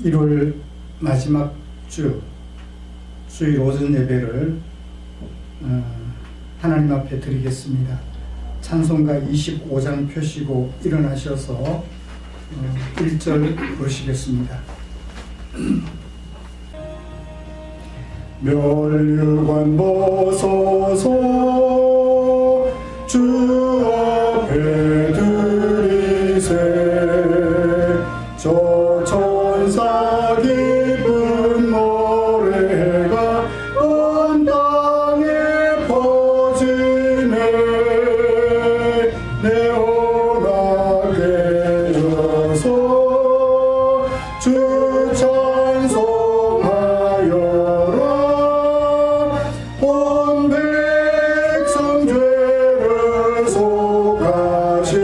1월 마지막 주일 오전 예배를 하나님 앞에 드리겠습니다. 찬송가 25장 펴시고 일어나셔서 1절 부르시겠습니다. 멸류관 벗어서 주 앞에 드리세. 저 천사 기쁜 노래가 온 땅에 퍼지네. 내 오락에 져서 주 찬송하여라. 온 백성 죄를 속하신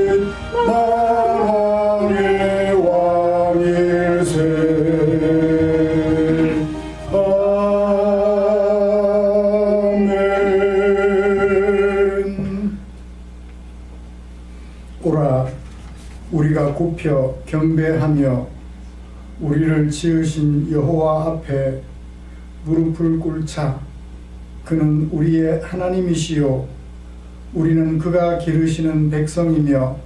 만왕의 왕일세. 아멘. 오라, 우리가 굽혀 경배하며 우리를 지으신 여호와 앞에 무릎을 꿇자. 그는 우리의 하나님이시요 우리는 그가 기르시는 백성이며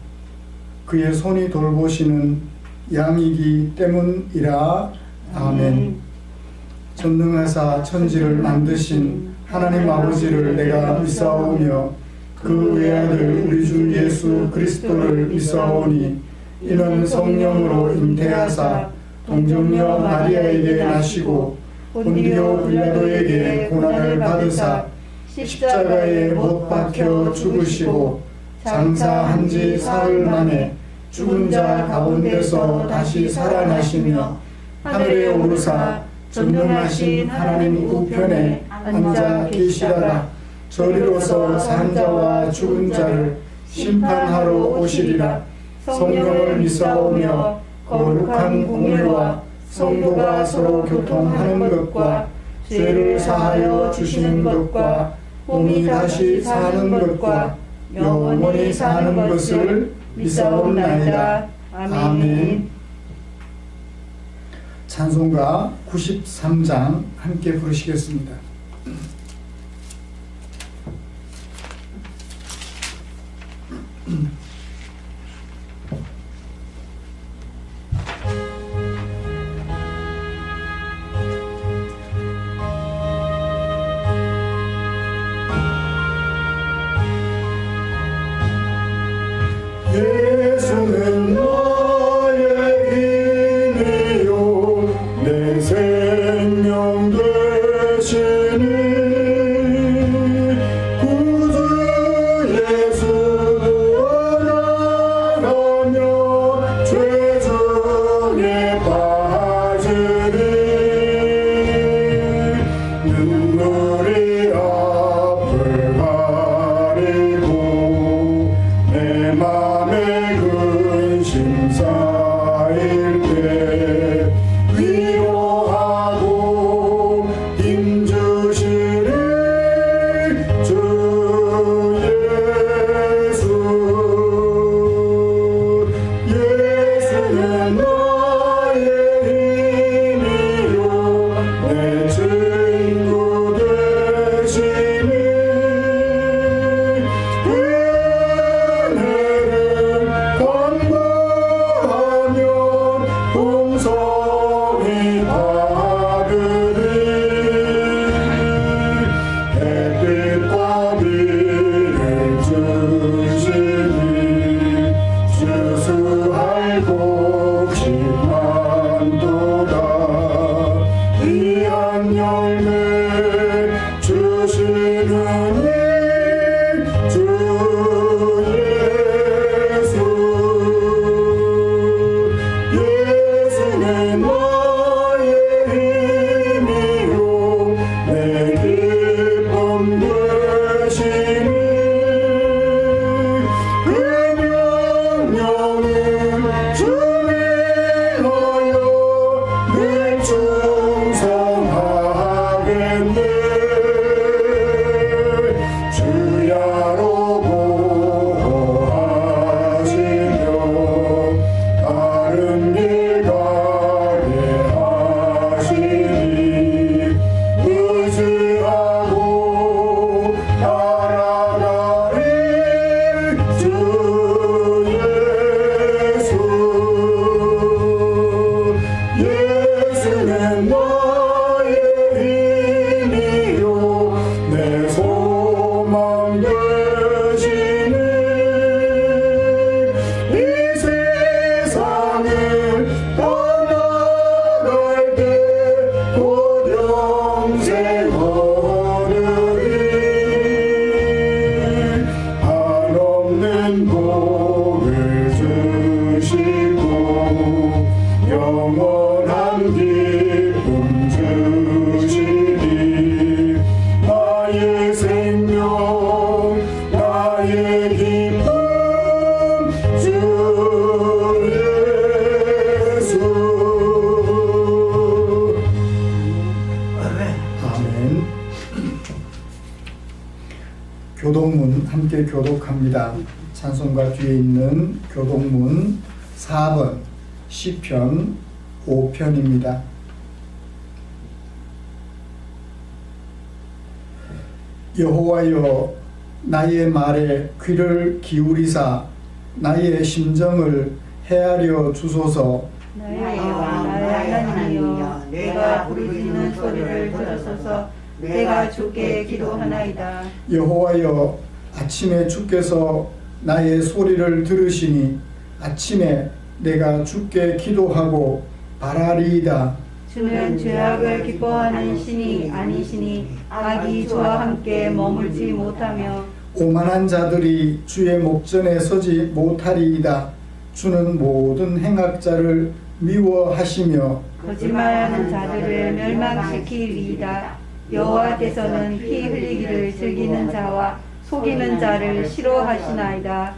그의 손이 돌보시는 양이기 때문이라. 아멘. 전능하사 천지를 만드신 하나님 아버지를 내가 믿사오며 그 외아들 우리 주 예수 그리스도를 믿사오니 이는 성령으로 잉태하사 동정녀 마리아에게 나시고 본디오 빌라도에게 고난을 받으사 십자가에 못 박혀 죽으시고 장사한 지 사흘 만에 죽은 자 가운데서 다시 살아나시며 하늘에 오르사 전능하신 하나님 우편에 앉아 계시다가 저리로서 산 자와 죽은 자를 심판하러 오시리라. 성령을 믿사오며 거룩한 공회와 성도가 서로 교통하는 것과 죄를 사하여 주시는 것과 몸이 다시 사는 것과 영원히 사는 것을 믿사옵나이다. 아멘. 찬송가 93장 함께 부르시겠습니다. 예수는 나의 힘이요 내 생명 되시니 구주 예수 나가며 죄 중에 빠지리. 눈물이 앞을 가리고 내 맘에 근심 쌓일 때 위로하고 힘주시리 주 예수. 예수는 나의 힘이요 내 친구 되시니 간구하면 풍성히 받으리. 햇빛과 비를 주시니 주수할 곡식 많도다. 귀한 열매 주시는 주 예수. 예수는 나의 힘이요 내 기쁨 되시니 그 명령을 준비하여 늘 충성하겠네. 주야로 보호하시며 다른 길 가게 함께 교독합니다. 찬송가 뒤에 있는 교독문 4번 시편 5편입니다. 여호와여, 나의 말에 귀를 기울이사 나의 심정을 헤아려 주소서. 나의 왕 나의 하나님이여, 내가 부르짖는 소리를 들으소서. 내가 주께 기도하나이다. 여호와여, 아침에 주께서 나의 소리를 들으시니 아침에 내가 주께 기도하고 바라리이다. 주는 죄악을 기뻐하는 신이 아니시니 악이 저와 함께 머물지 못하며 오만한 자들이 주의 목전에 서지 못하리이다. 주는 모든 행악자를 미워하시며 거짓말하는 자들을 멸망시키리이다. 여호와께서는 피 흘리기를 즐기는 자와 속이는 자를 싫어하시나이다.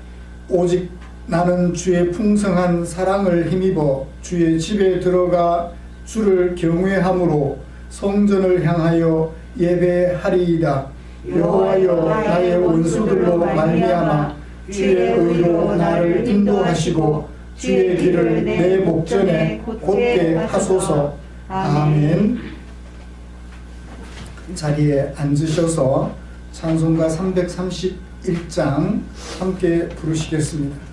오직 나는 주의 풍성한 사랑을 힘입어 주의 집에 들어가 주를 경외함으로 성전을 향하여 예배하리이다. 여호와여, 나의 원수들로 말미암아 주의 의로 나를 인도하시고 주의 길을 내 목전에 곧게 하소서. 아멘. 자리에 앉으셔서 찬송가 331장 함께 부르시겠습니다.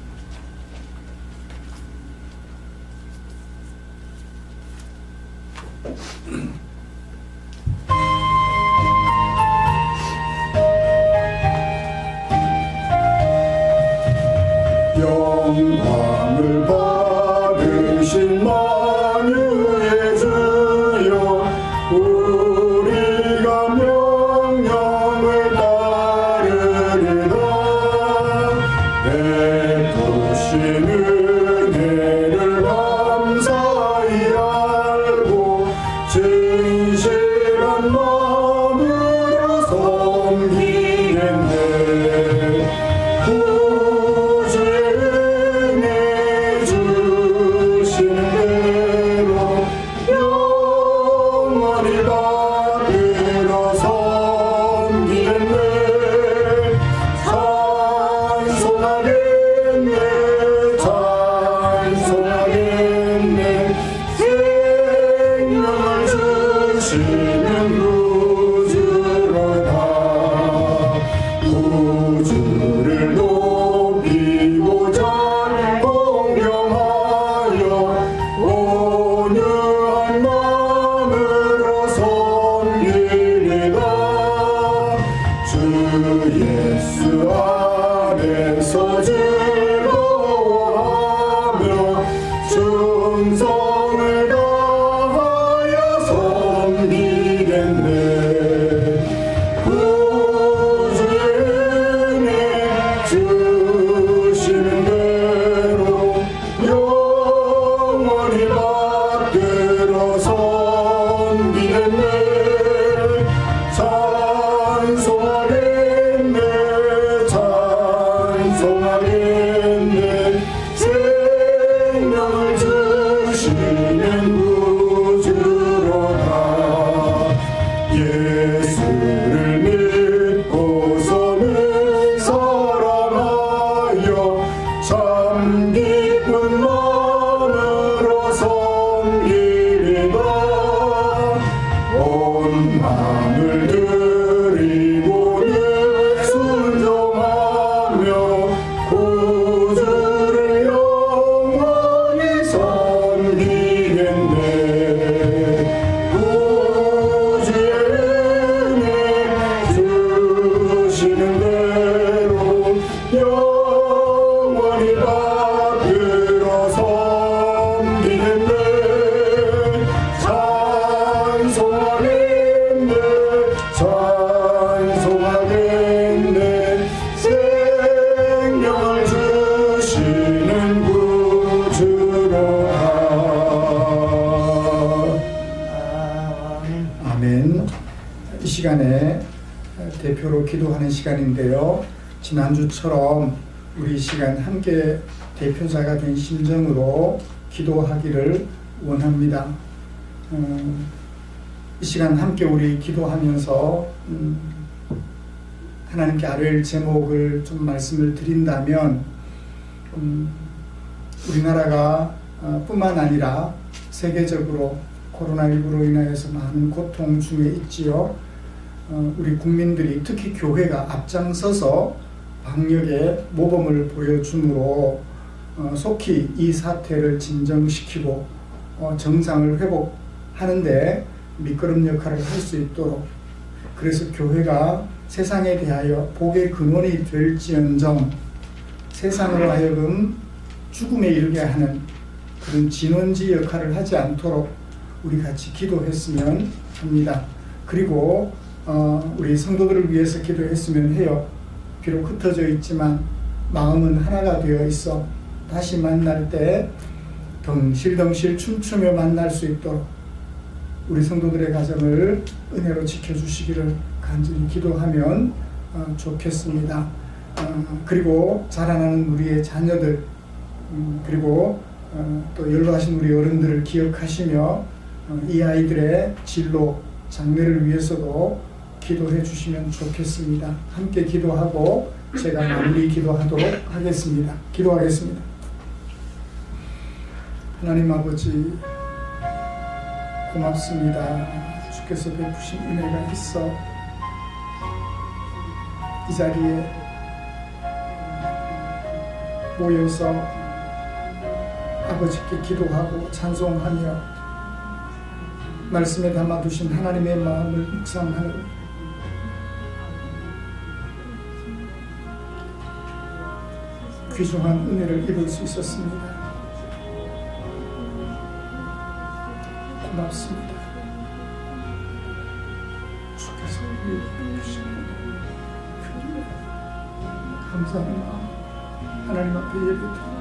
영광을 받으신 만유의 주여, 우리가 명령을 따르리다. 베푸신 은혜를 감사히 알고 진실한 마음으로 섬기겠네. 우주를 높이고자 공경하여 온유한 마음으로 섬기리라. 주 예수 안에서 즐거워하며 충성을 다하여 섬기겠네. 주시는 대로 영원히 받들어 섬기겠네. 찬송하겠네, 찬송하겠네. 생명을 주시는 구주로다. 예수를 믿고서는 사랑하여 참 기쁜 마음으로 섬기리다. 온 마음을 드리고는 순종하며 구주를 영원히 섬기겠네. 구주의 은혜 주시는 대로 영원히 받들어 섬기겠네. 찬송하겠네, 찬송하겠네. 생명을 주시는 구주로다. 아멘. 이 시간에 대표로 기도하는 시간인데요. 지난주처럼 우리 이 시간 함께 대표자가 된 심정으로 기도하기를 원합니다. 이 시간 함께 우리 기도하면서 하나님께 아뢰 제목을 좀 말씀을 드린다면 우리나라가 뿐만 아니라 세계적으로 코로나19로 인하여서 많은 고통 중에 있지요. 우리 국민들이 특히 교회가 앞장서서 방역의 모범을 보여주므로 속히 이 사태를 진정시키고 정상을 회복하는데 밑거름 역할을 할 수 있도록, 그래서 교회가 세상에 대하여 복의 근원이 될지언정 세상으로 하여금 죽음에 이르게 하는 그런 진원지 역할을 하지 않도록 우리 같이 기도했으면 합니다. 그리고 우리 성도들을 위해서 기도했으면 해요. 비록 흩어져 있지만 마음은 하나가 되어 있어 다시 만날 때 덩실덩실 춤추며 만날 수 있도록 우리 성도들의 가정을 은혜로 지켜주시기를 간절히 기도하면 좋겠습니다. 그리고 자라나는 우리의 자녀들, 그리고 또 연로하신 우리 어른들을 기억하시며 이 아이들의 진로, 장래를 위해서도 기도해 주시면 좋겠습니다. 함께 기도하고 제가 마무리 기도하도록 하겠습니다. 기도하겠습니다. 하나님 아버지, 고맙습니다. 주께서 베푸신 은혜가 있어 이 자리에 모여서 아버지께 기도하고 찬송하며 말씀에 담아두신 하나님의 마음을 묵상하는 귀중한 은혜를 입을 수 있었습니다. 고맙습니다. 주께서 우리에게 주신 감사한 마음 하나님 앞에 예배드립니다.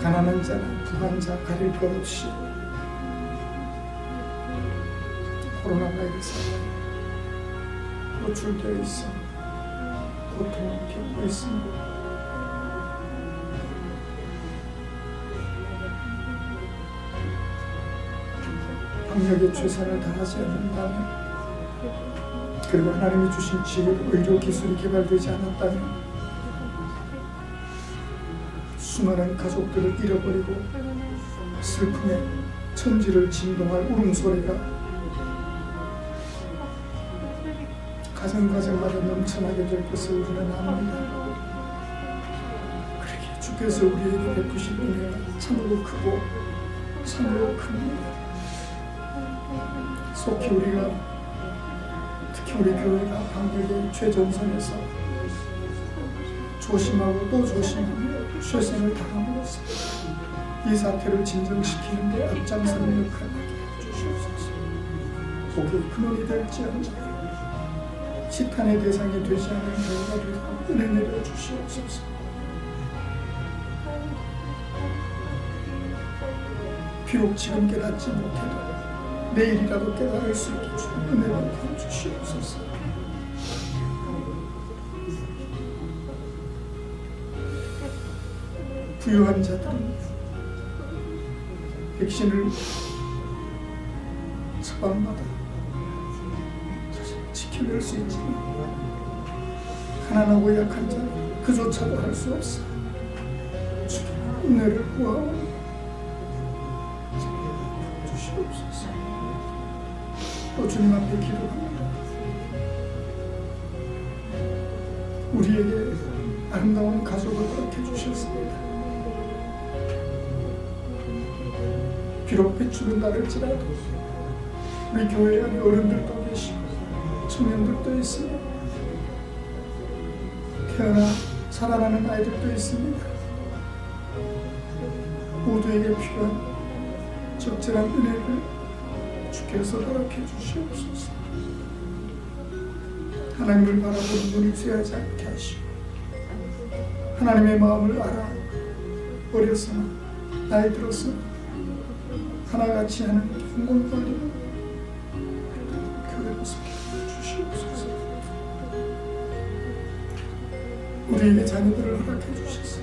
가난한 자나 부한 자 가릴 것 없이 코로나 바이러스에 노출되어 있어 고통을 겪고 있습니다. 방역에 최선을 다하지 않는다면, 그리고 하나님이 주신 지혜로 의료 기술이 개발되지 않았다면 수많은 가족들을 잃어버리고 슬픔에 천지를 진동할 울음소리가 가정가정마다 넘쳐나게 될 것을 우리는 압니다. 그러기에 주께서 우리에게 베푸신 은혜가 참으로 크고 참으로 큽니다. 속히 우리가, 특히 우리 교회가 방역의 최전선에서 조심하고 또 조심하며 최선을 다함으로써 이 사태를 진정시키는 데 앞장서는 역할을 하게 해주시옵소서. 복의 근원이 될지언정 시탄의 대상이 되지 않은 교회가 되도록 은혜 내려 주시옵소서. 비록 지금 깨닫지 못해도 내일이라도 깨달을 수 있게 주는 은혜를 주시옵소서. 부유한 자들은 백신을 처방받아 지켜낼 수 있지만 가난하고 약한 자는 그조차도 할 수 없어. 주의 은혜를 구하오 주시옵소서. 또 주님 앞에 기도합니다. 우리에게 아름다운 가족을 허락해 주셨습니다. 비록 배출은 다를지라도 우리 교회 안에 어른들도 계시고 청년들도 있으며 태어나 살아나는 아이들도 있습니다. 모두에게 필요한 적절한 은혜를 주께서 허락해 주시옵소서. 하나님을 바라보는 눈이 쇠하지 않게 하시고 하나님의 마음을 알아 어려서나 나이 들어서 하나같이 하는 경건관리를 교회로 속해 주시옵소서. 우리에게 자녀들을 허락해 주셔서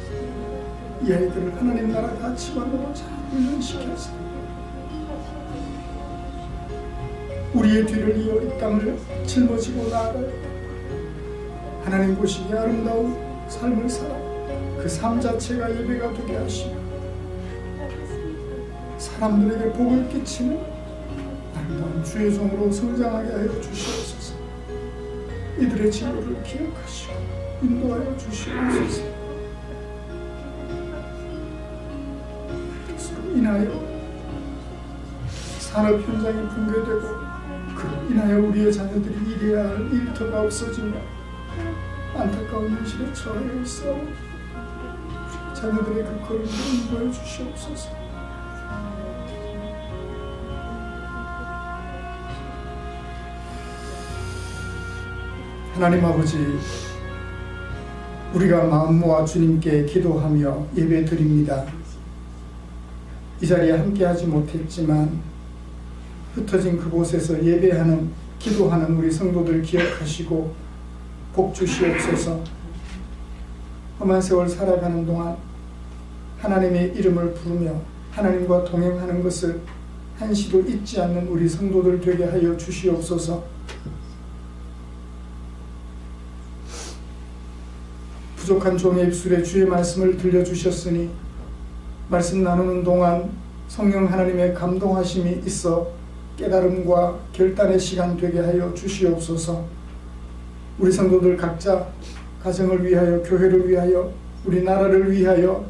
이 아이들을 하나님 나라 가치관으로 잘 훈련시켜서 우리의 뒤를 이어 이 땅을 짊어지고 나아가요. 하나님 보시기에 아름다운 삶을 살아 그 삶 자체가 예배가 되게 하시고 사람들에게 복을 끼치는 아름다운 주의 종으로 성장하게 하여 주시옵소서. 이들의 진로를 기억하시고 인도하여 주시옵소서. 그것으로 인하여 산업 현장이 붕괴되고 그로 인하여 우리의 자녀들이 일해야 할 일터가 없어지며 안타까운 현실에 처해 있어 자녀들의 그 걸음을 인도해 주시옵소서. 하나님 아버지, 우리가 마음 모아 주님께 기도하며 예배 드립니다. 이 자리에 함께하지 못했지만 흩어진 그곳에서 예배하는, 기도하는 우리 성도들 기억하시고 복 주시옵소서. 험한 세월 살아가는 동안 하나님의 이름을 부르며 하나님과 동행하는 것을 한시도 잊지 않는 우리 성도들 되게 하여 주시옵소서. 부족한 종의 입술에 주의 말씀을 들려주셨으니 말씀 나누는 동안 성령 하나님의 감동하심이 있어 깨달음과 결단의 시간 되게 하여 주시옵소서. 우리 성도들 각자 가정을 위하여, 교회를 위하여, 우리 나라를 위하여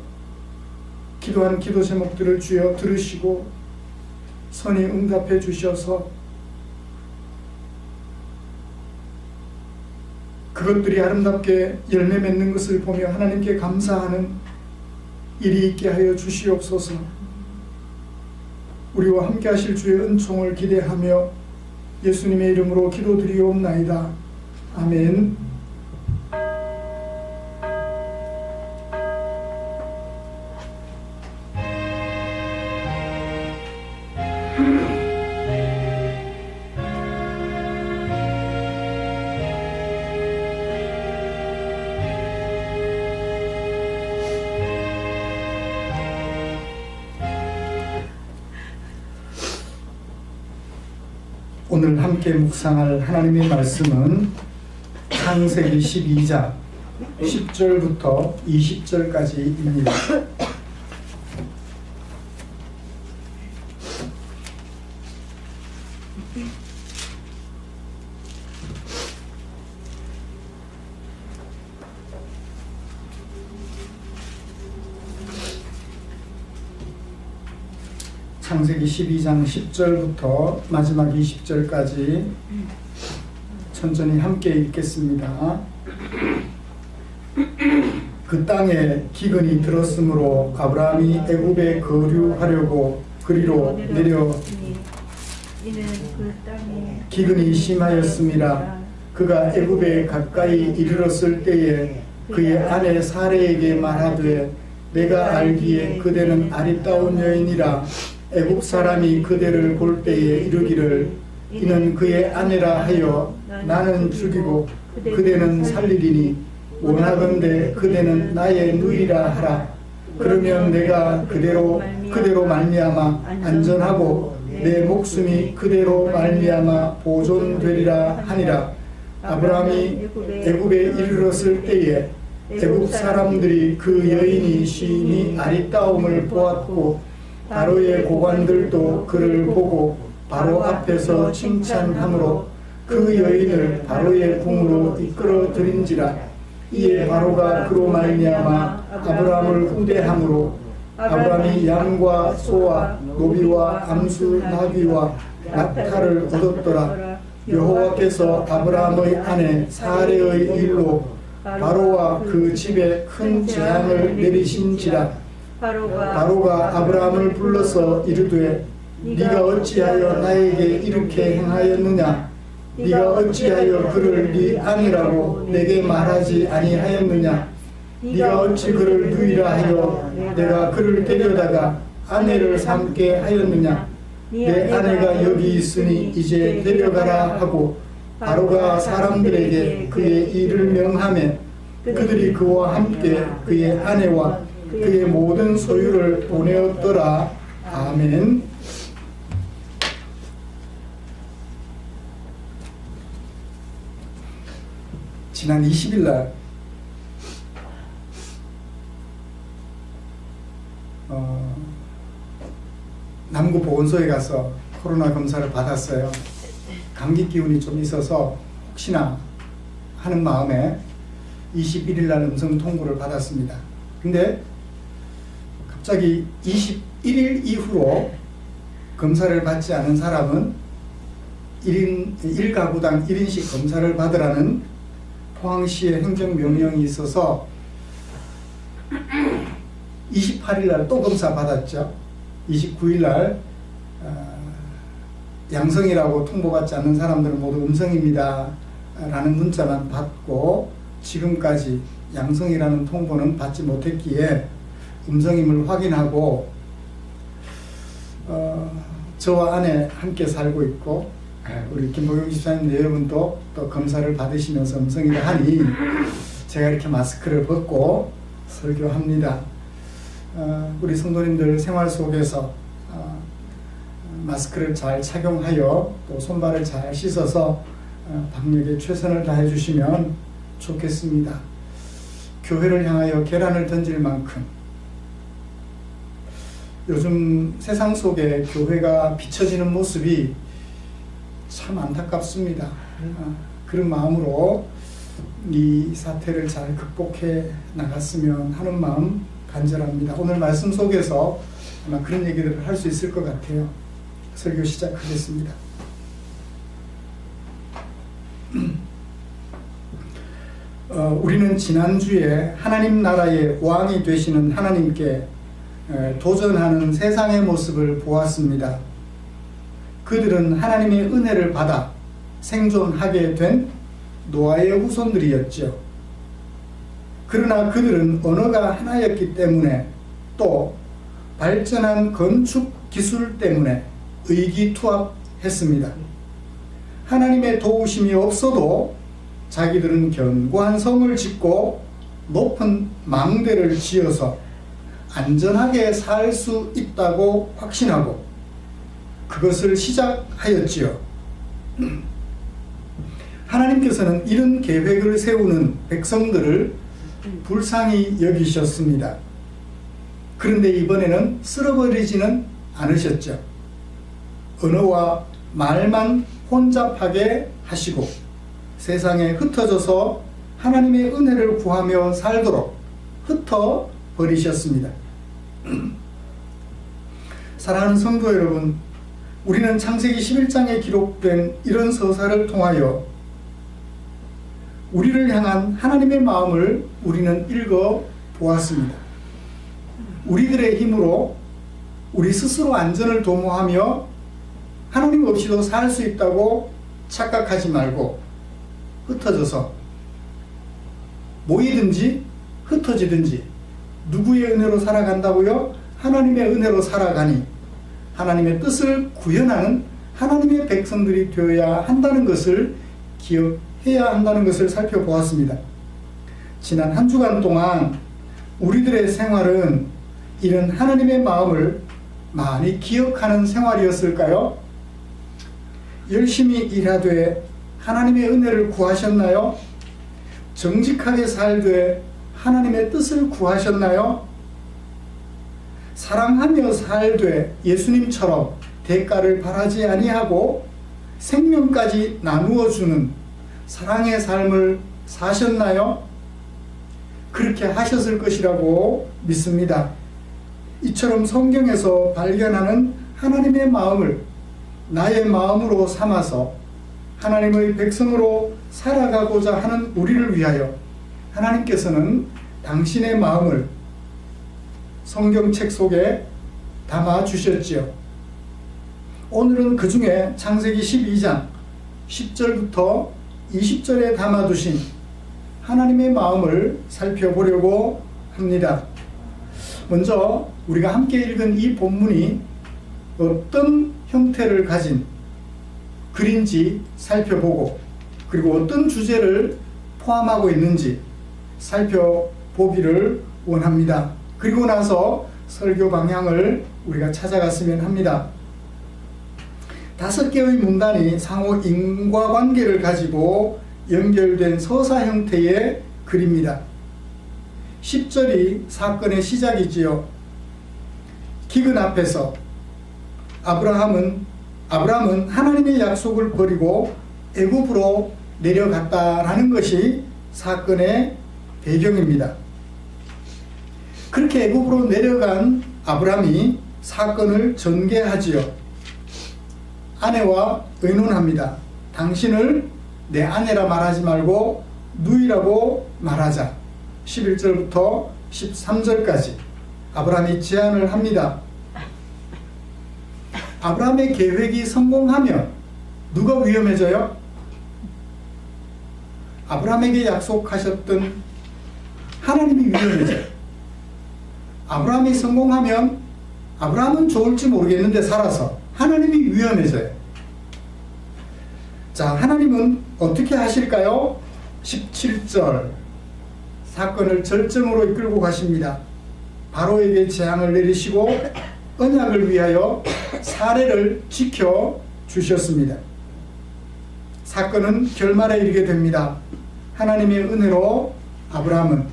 기도한 기도 제목들을 주여 들으시고 선히 응답해 주셔서 그것들이 아름답게 열매 맺는 것을 보며 하나님께 감사하는 일이 있게 하여 주시옵소서. 우리와 함께 하실 주의 은총을 기대하며 예수님의 이름으로 기도드리옵나이다. 아멘. 오늘 함께 묵상할 하나님의 말씀은 창세기 12장 10절부터 20절까지입니다. 창세기 12장 10절부터 마지막 20절까지 천천히 함께 읽겠습니다. 그 땅에 기근이 들었으므로 아브라함이 애굽에 거류하려고 그리로 내려 기근이 심하였음이라. 그가 애굽에 가까이 이르렀을 때에 그의 아내 사레에게 말하되 내가 알기에 그대는 아리따운 여인이라. 애굽 사람이 그대를 볼 때에 이르기를 이는 그의 아내라 하여 나는 죽이고 그대는 살리리니 원하건대 그대는 나의 누이라 하라. 그러면 내가 그대로 말미암아 안전하고 내 목숨이 그대로 말미암아 보존되리라 하니라. 아브라함이 애굽에 이르렀을 때에 애굽 사람들이 그 여인이 심히 아리따움을 보았고 바로의 고관들도 그를 보고 바로 앞에서 칭찬함으로 그 여인을 바로의 궁으로 이끌어 들인지라. 이에 바로가 그로 말미암아 아브라함을 후대함으로 아브라함이 양과 소와 노비와 암수 나귀와 낙타를 얻었더라. 여호와께서 아브라함의 아내 사레의 일로 바로와 그 집에 큰 재앙을 내리신지라. 바로가 아브라함을 불러서 이르되 네가 어찌하여 나에게 이렇게 행하였느냐? 네가 어찌하여 그를 네 아내라고 내게 말하지 아니하였느냐? 네가 어찌 그를 누이라 하여 내가 그를 데려다가 아내를 삼게 하였느냐? 내 아내가 여기 있으니 이제 데려가라 하고 바로가 사람들에게 그의 일을 명하매 그들이 그와 함께 그의 아내와 그의 모든 소유를 보내었더라. 아멘. 지난 20일 날 남구 보건소에 가서 코로나 검사를 받았어요. 감기 기운이 좀 있어서 혹시나 하는 마음에 21일 날 음성 통보를 받았습니다. 근데 갑자기 21일 이후로 검사를 받지 않은 사람은 1가구당 1인씩 검사를 받으라는 포항시의 행정명령이 있어서 28일 날 또 검사 받았죠. 29일 날 양성이라고 통보받지 않는 사람들은 모두 음성입니다 라는 문자만 받고 지금까지 양성이라는 통보는 받지 못했기에 음성임을 확인하고 저와 아내 함께 살고 있고 우리 김보경 집사님 여러분도 또 검사를 받으시면서 음성이라 하니 제가 이렇게 마스크를 벗고 설교합니다. 우리 성도님들 생활 속에서 마스크를 잘 착용하여 또 손발을 잘 씻어서 방역에 최선을 다해 주시면 좋겠습니다. 교회를 향하여 계란을 던질 만큼 요즘 세상 속에 교회가 비춰지는 모습이 참 안타깝습니다. 그런 마음으로 이 사태를 잘 극복해 나갔으면 하는 마음 간절합니다. 오늘 말씀 속에서 아마 그런 얘기들을 할 수 있을 것 같아요. 설교 시작하겠습니다. 우리는 지난주에 하나님 나라의 왕이 되시는 하나님께 도전하는 세상의 모습을 보았습니다. 그들은 하나님의 은혜를 받아 생존하게 된 노아의 후손들이었죠. 그러나 그들은 언어가 하나였기 때문에 또 발전한 건축 기술 때문에 의기투합했습니다. 하나님의 도우심이 없어도 자기들은 견고한 성을 짓고 높은 망대를 지어서 안전하게 살 수 있다고 확신하고 그것을 시작하였지요. 하나님께서는 이런 계획을 세우는 백성들을 불쌍히 여기셨습니다. 그런데 이번에는 쓸어버리지는 않으셨죠. 언어와 말만 혼잡하게 하시고 세상에 흩어져서 하나님의 은혜를 구하며 살도록 흩어버리셨습니다. 사랑하는 성도 여러분, 우리는 창세기 11장에 기록된 이런 서사를 통하여 우리를 향한 하나님의 마음을 우리는 읽어 보았습니다. 우리들의 힘으로 우리 스스로 안전을 도모하며 하나님 없이도 살 수 있다고 착각하지 말고 흩어져서 모이든지 흩어지든지 누구의 은혜로 살아간다고요? 하나님의 은혜로 살아가니 하나님의 뜻을 구현하는 하나님의 백성들이 되어야 한다는 것을 기억해야 한다는 것을 살펴보았습니다. 지난 한 주간 동안 우리들의 생활은 이런 하나님의 마음을 많이 기억하는 생활이었을까요? 열심히 일하되 하나님의 은혜를 구하셨나요? 정직하게 살되 하나님의 뜻을 구하셨나요? 사랑하며 살되 예수님처럼 대가를 바라지 아니하고 생명까지 나누어 주는 사랑의 삶을 사셨나요? 그렇게 하셨을 것이라고 믿습니다. 이처럼 성경에서 발견하는 하나님의 마음을 나의 마음으로 삼아서 하나님의 백성으로 살아가고자 하는 우리를 위하여 하나님께서는 당신의 마음을 성경책 속에 담아 주셨지요. 오늘은 그 중에 창세기 12장 10절부터 20절에 담아두신 하나님의 마음을 살펴보려고 합니다. 먼저 우리가 함께 읽은 이 본문이 어떤 형태를 가진 글인지 살펴보고 그리고 어떤 주제를 포함하고 있는지 살펴보기를 원합니다. 그리고 나서 설교 방향을 우리가 찾아갔으면 합니다. 5개의 문단이 상호 인과관계를 가지고 연결된 서사 형태의 글입니다. 10절이 사건의 시작이지요. 기근 앞에서 아브라함은 하나님의 약속을 버리고 애굽으로 내려갔다라는 것이 사건의 배경입니다. 그렇게 애굽으로 내려간 아브라함이 사건을 전개하지요. 아내와 의논합니다. 당신을 내 아내라 말하지 말고 누이라고 말하자. 11절부터 13절까지 아브라함이 제안을 합니다. 아브라함의 계획이 성공하면 누가 위험해져요? 아브라함에게 약속하셨던 하나님이 위험해져요. 아브라함이 성공하면 아브라함은 좋을지 모르겠는데 살아서 하나님이 위험해져요. 자, 하나님은 어떻게 하실까요? 17절 사건을 절정으로 이끌고 가십니다. 바로에게 재앙을 내리시고 언약을 위하여 사례를 지켜 주셨습니다. 사건은 결말에 이르게 됩니다. 하나님의 은혜로 아브라함은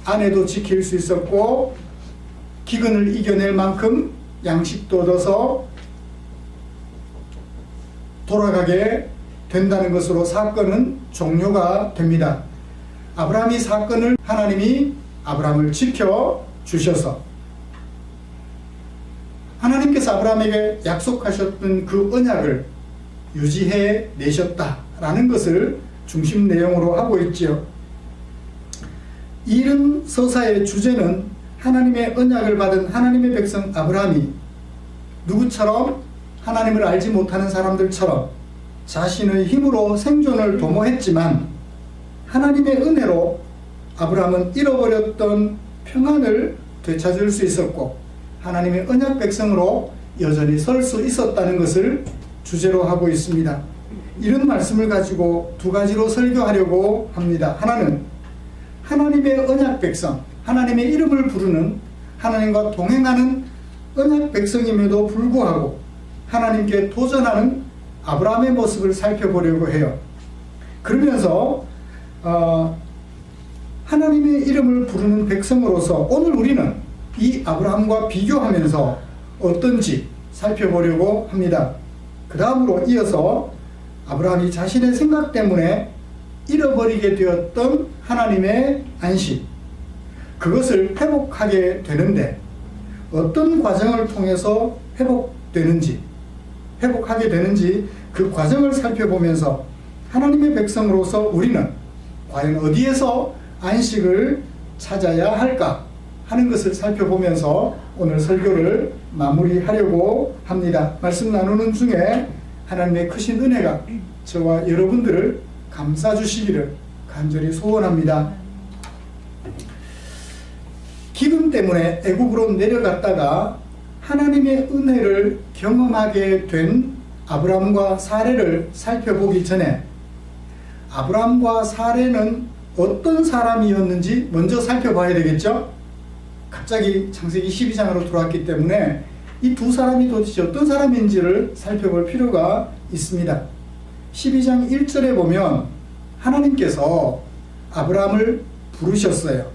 아내도 지킬 수 있었고 기근을 이겨낼 만큼 양식도 얻어서 돌아가게 된다는 것으로 사건은 종료가 됩니다. 아브라함이 사건을 하나님이 아브라함을 지켜 주셔서 하나님께서 아브라함에게 약속하셨던 그 언약을 유지해 내셨다라는 것을 중심 내용으로 하고 있지요. 이른 서사의 주제는 하나님의 언약을 받은 하나님의 백성 아브라함이 누구처럼 하나님을 알지 못하는 사람들처럼 자신의 힘으로 생존을 도모했지만 하나님의 은혜로 아브라함은 잃어버렸던 평안을 되찾을 수 있었고 하나님의 언약 백성으로 여전히 설 수 있었다는 것을 주제로 하고 있습니다. 이런 말씀을 가지고 두 가지로 설교하려고 합니다. 하나는 하나님의 언약 백성, 하나님의 이름을 부르는 하나님과 동행하는 언약 백성임에도 불구하고 하나님께 도전하는 아브라함의 모습을 살펴보려고 해요. 그러면서 하나님의 이름을 부르는 백성으로서 오늘 우리는 이 아브라함과 비교하면서 어떤지 살펴보려고 합니다. 그 다음으로 이어서 아브라함이 자신의 생각 때문에 잃어버리게 되었던 하나님의 안식, 그것을 회복하게 되는데 어떤 과정을 통해서 회복하게 되는지 그 과정을 살펴보면서 하나님의 백성으로서 우리는 과연 어디에서 안식을 찾아야 할까 하는 것을 살펴보면서 오늘 설교를 마무리하려고 합니다. 말씀 나누는 중에 하나님의 크신 은혜가 저와 여러분들을 감싸 주시기를 간절히 소원합니다. 기근 때문에 애굽으로 내려갔다가 하나님의 은혜를 경험하게 된 아브라함과 사례를 살펴보기 전에 아브라함과 사례는 어떤 사람이었는지 먼저 살펴봐야 되겠죠? 갑자기 창세기 12장으로 들어왔기 때문에 이 두 사람이 도대체 어떤 사람인지를 살펴볼 필요가 있습니다. 12장 1절에 보면 하나님께서 아브라함을 부르셨어요.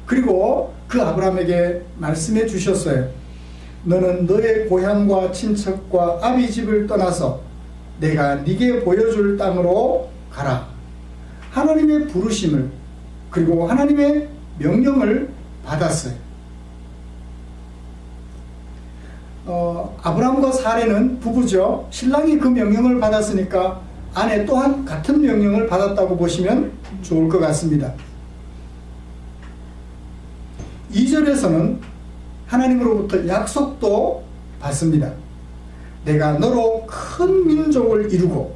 그리고 그 아브라함에게 말씀해 주셨어요. 너는 너의 고향과 친척과 아비 집을 떠나서 내가 네게 보여줄 땅으로 가라. 하나님의 부르심을 그리고 하나님의 명령을 받았어요. 아브라함과 사례는 부부죠. 신랑이 그 명령을 받았으니까 아내 또한 같은 명령을 받았다고 보시면 좋을 것 같습니다. 2절에서는 하나님으로부터 약속도 받습니다. 내가 너로 큰 민족을 이루고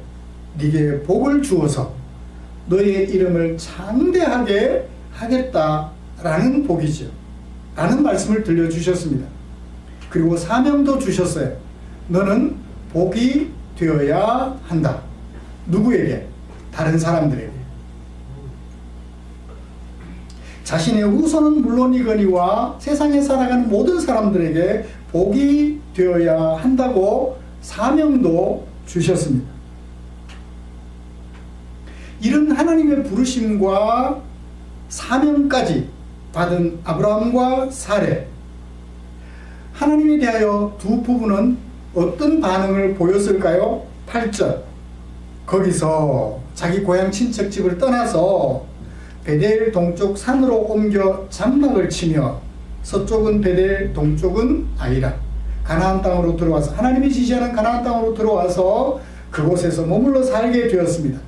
네게 복을 주어서 너의 이름을 창대하게 하겠다라는 복이죠. 라는 말씀을 들려주셨습니다. 그리고 사명도 주셨어요. 너는 복이 되어야 한다. 누구에게? 다른 사람들에게. 자신의 후손은 물론이거니와 세상에 살아가는 모든 사람들에게 복이 되어야 한다고 사명도 주셨습니다. 이런 하나님의 부르심과 사명까지 받은 아브라함과 사레, 하나님에 대하여 두 부부는 어떤 반응을 보였을까요? 8절, 거기서 자기 고향 친척집을 떠나서 베델 동쪽 산으로 옮겨 장막을 치며 서쪽은 베델, 동쪽은 아이라, 가나안 땅으로 들어와서, 하나님이 지시하는 가나안 땅으로 들어와서 그곳에서 머물러 살게 되었습니다.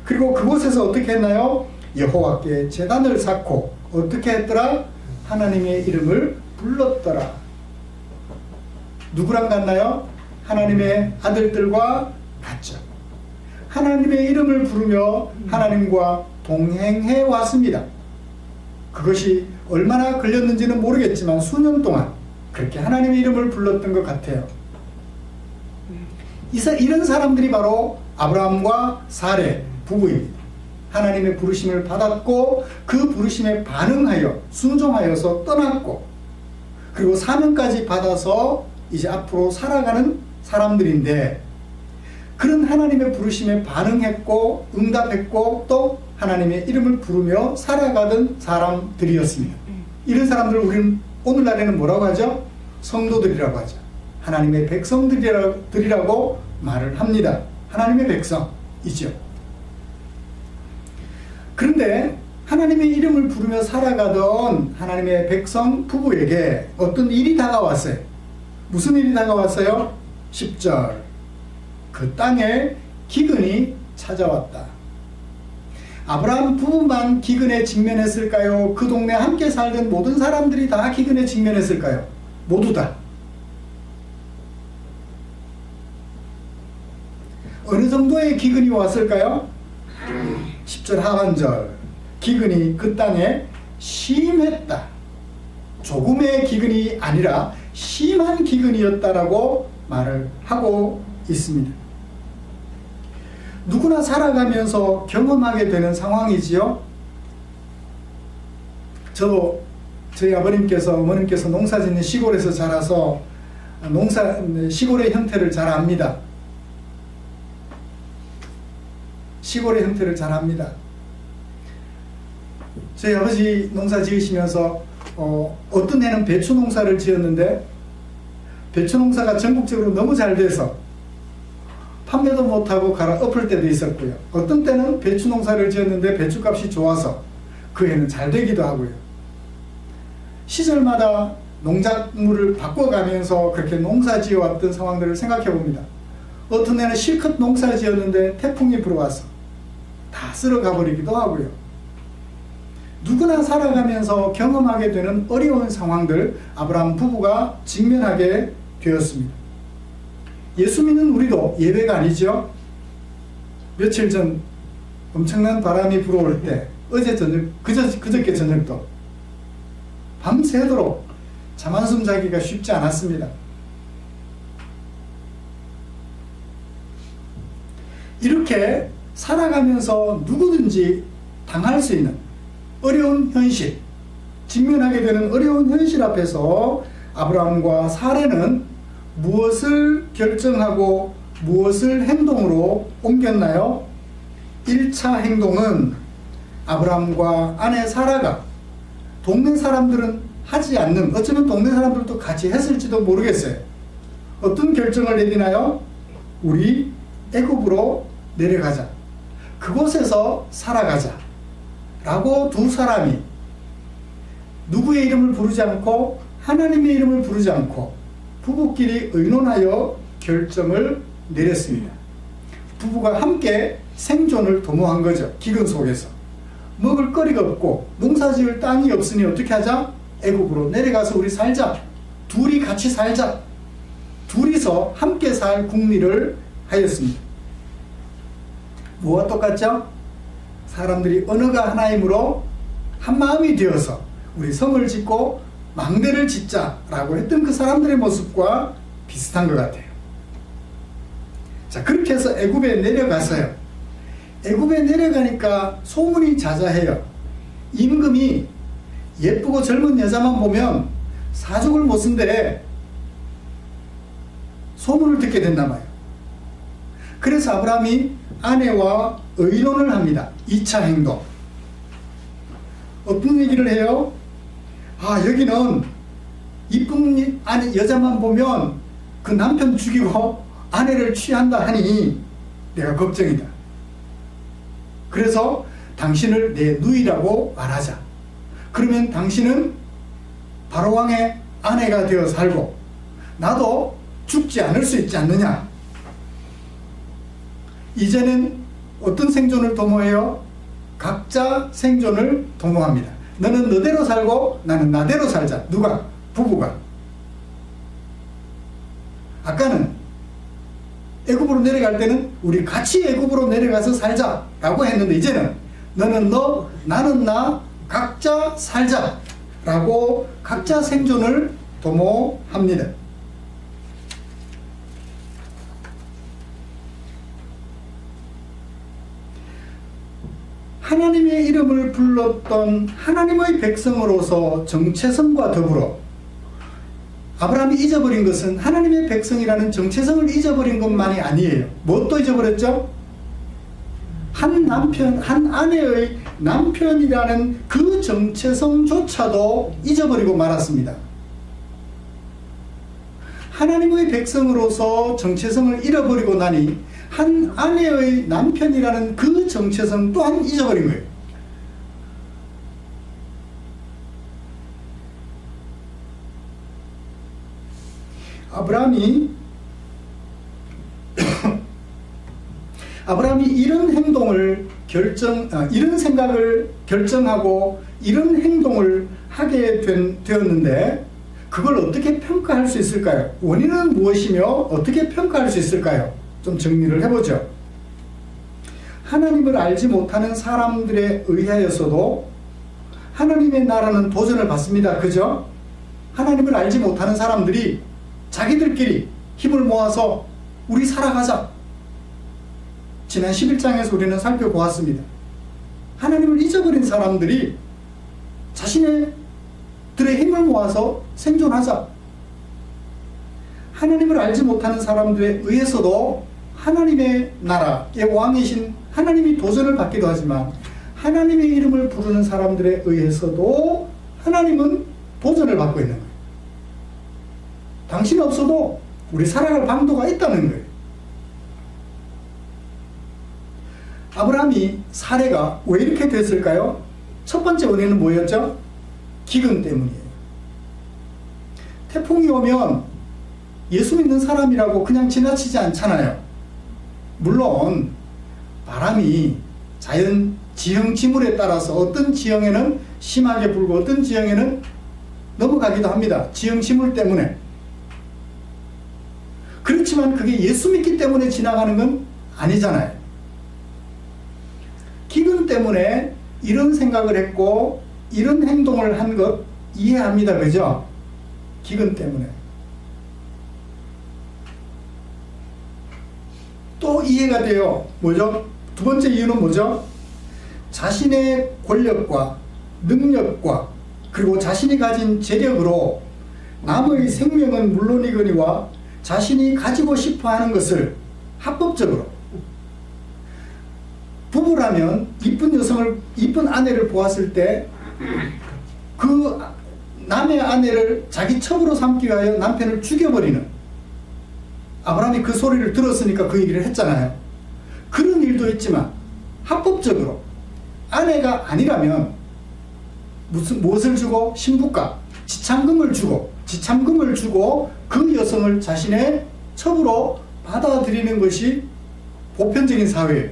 그리고 그곳에서 어떻게 했나요? 여호와께 제단을 쌓고 어떻게 했더라? 하나님의 이름을 불렀더라. 누구랑 같나요? 하나님의 아들들과 같죠. 하나님의 이름을 부르며 하나님과 동행해 왔습니다. 그것이 얼마나 걸렸는지는 모르겠지만 수년 동안 그렇게 하나님의 이름을 불렀던 것 같아요. 이런 사람들이 바로 아브라함과 사레 부부입니다. 하나님의 부르심을 받았고 그 부르심에 반응하여 순종하여서 떠났고, 그리고 사명까지 받아서 이제 앞으로 살아가는 사람들인데, 그런 하나님의 부르심에 반응했고 응답했고 또 하나님의 이름을 부르며 살아가던 사람들이었습니다. 이런 사람들을 우리는 오늘날에는 뭐라고 하죠? 성도들이라고 하죠. 하나님의 백성들이라고 말을 합니다. 하나님의 백성이죠. 그런데 하나님의 이름을 부르며 살아가던 하나님의 백성 부부에게 어떤 일이 다가왔어요. 무슨 일이 다가왔어요? 10절, 그 땅에 기근이 찾아왔다. 아브라함 부부만 기근에 직면했을까요? 그 동네 함께 살던 모든 사람들이 다 기근에 직면했을까요? 모두 다. 어느 정도의 기근이 왔을까요? 10절 하반절, 기근이 그 땅에 심했다. 조금의 기근이 아니라 심한 기근이었다라고 말을 하고 있습니다. 누구나 살아가면서 경험하게 되는 상황이지요. 저도 저희 어머님께서 농사짓는 시골에서 자라서 시골의 형태를 잘 압니다. 시골의 형태를 잘 압니다. 저희 아버지 농사 지으시면서 어떤 해는 배추 농사를 지었는데 배추 농사가 전국적으로 너무 잘 돼서 판매도 못하고 갈아 엎을 때도 있었고요. 어떤 때는 배추 농사를 지었는데 배추값이 좋아서 그 해는 잘 되기도 하고요. 시절마다 농작물을 바꿔가면서 그렇게 농사 지어왔던 상황들을 생각해 봅니다. 어떤 해는 실컷 농사 지었는데 태풍이 불어와서 다 쓸어가 버리기도 하고요. 누구나 살아가면서 경험하게 되는 어려운 상황들 아브라함 부부가 직면하게 되었습니다. 예수 믿는 우리도 예외가 아니죠. 며칠 전 엄청난 바람이 불어올 때 어제 저녁, 그저께 저녁도 밤새도록 잠 한숨 자기가 쉽지 않았습니다. 이렇게 살아가면서 누구든지 당할 수 있는 어려운 현실, 직면하게 되는 어려운 현실 앞에서 아브라함과 사레는 무엇을 결정하고 무엇을 행동으로 옮겼나요? 1차 행동은 아브라함과 아내 사라가, 동네 사람들은 하지 않는, 어쩌면 동네 사람들도 같이 했을지도 모르겠어요. 어떤 결정을 내리나요? 우리 애굽으로 내려가자. 그곳에서 살아가자. 라고 두 사람이 누구의 이름을 부르지 않고 하나님의 이름을 부르지 않고 부부끼리 의논하여 결정을 내렸습니다. 부부가 함께 생존을 도모한 거죠. 기근 속에서. 먹을 거리가 없고 농사 지을 땅이 없으니 어떻게 하자? 애굽으로 내려가서 우리 살자. 둘이 같이 살자. 둘이서 함께 살 궁리를 하였습니다. 뭐와 똑같죠? 사람들이 언어가 하나이므로 한 마음이 되어서 우리 성을 짓고 망대를 짓자라고 했던 그 사람들의 모습과 비슷한 것 같아요. 자, 그렇게 해서 애굽에 내려갔어요. 애굽에 내려가니까 소문이 자자해요. 임금이 예쁘고 젊은 여자만 보면 사족을 못 쓴대. 소문을 듣게 됐나 봐요. 그래서 아브라함이 아내와 의논을 합니다. 2차 행동. 어떤 얘기를 해요? 아, 여기는 이쁜 아내 여자만 보면 그 남편 죽이고 아내를 취한다 하니 내가 걱정이다. 그래서 당신을 내 누이라고 말하자. 그러면 당신은 바로왕의 아내가 되어 살고 나도 죽지 않을 수 있지 않느냐. 이제는 어떤 생존을 도모해요? 각자 생존을 도모합니다. 너는 너대로 살고 나는 나대로 살자. 누가? 부부가. 아까는 애굽으로 내려갈 때는 우리 같이 애굽으로 내려가서 살자라고 했는데 이제는 너는 너, 나는 나, 각자 살자라고 각자 생존을 도모합니다. 하나님의 이름을 불렀던 하나님의 백성으로서 정체성과 더불어 아브라함이 잊어버린 것은 하나님의 백성이라는 정체성을 잊어버린 것만이 아니에요. 무엇도 잊어버렸죠? 한 남편, 한 아내의 남편이라는 그 정체성조차도 잊어버리고 말았습니다. 하나님의 백성으로서 정체성을 잃어버리고 나니 한 아내의 남편이라는 그 정체성 또한 잊어버린 거예요. 아브라함이 이런 행동을 이런 생각을 결정하고 이런 행동을 하게 되었는데 그걸 어떻게 평가할 수 있을까요? 원인은 무엇이며 어떻게 평가할 수 있을까요? 좀 정리를 해보죠. 하나님을 알지 못하는 사람들에 의하여서도 하나님의 나라는 도전을 받습니다. 그죠? 하나님을 알지 못하는 사람들이 자기들끼리 힘을 모아서 우리 살아가자. 지난 11장에서 우리는 살펴보았습니다. 하나님을 잊어버린 사람들이 자신들의 힘을 모아서 생존하자. 하나님을 알지 못하는 사람들에 의해서도 하나님의 나라의 왕이신 하나님이 도전을 받기도 하지만 하나님의 이름을 부르는 사람들에 의해서도 하나님은 도전을 받고 있는 거예요. 당신 없어도 우리 살아갈 방도가 있다는 거예요. 아브라함이 사례가 왜 이렇게 됐을까요? 첫 번째 원인은 뭐였죠? 기근 때문이에요. 태풍이 오면 예수 믿는 사람이라고 그냥 지나치지 않잖아요. 물론 바람이 자연 지형 지물에 따라서 어떤 지형에는 심하게 불고 어떤 지형에는 넘어가기도 합니다. 지형 지물 때문에. 그렇지만 그게 예수 믿기 때문에 지나가는 건 아니잖아요. 기근 때문에 이런 생각을 했고 이런 행동을 한 것 이해합니다. 그죠? 기근 때문에. 또 이해가 돼요. 뭐죠? 두 번째 이유는 뭐죠? 자신의 권력과 능력과 그리고 자신이 가진 재력으로 남의 생명은 물론이거니와 자신이 가지고 싶어 하는 것을 합법적으로 부부라면 이쁜 아내를 보았을 때 그 남의 아내를 자기 첩으로 삼기 위하여 남편을 죽여버리는 아브라함이 그 소리를 들었으니까 그 얘기를 했잖아요. 그런 일도 있지만 합법적으로 아내가 아니라면 무엇을 주고? 신부가 지참금을 주고 그 여성을 자신의 첩으로 받아들이는 것이 보편적인 사회예요.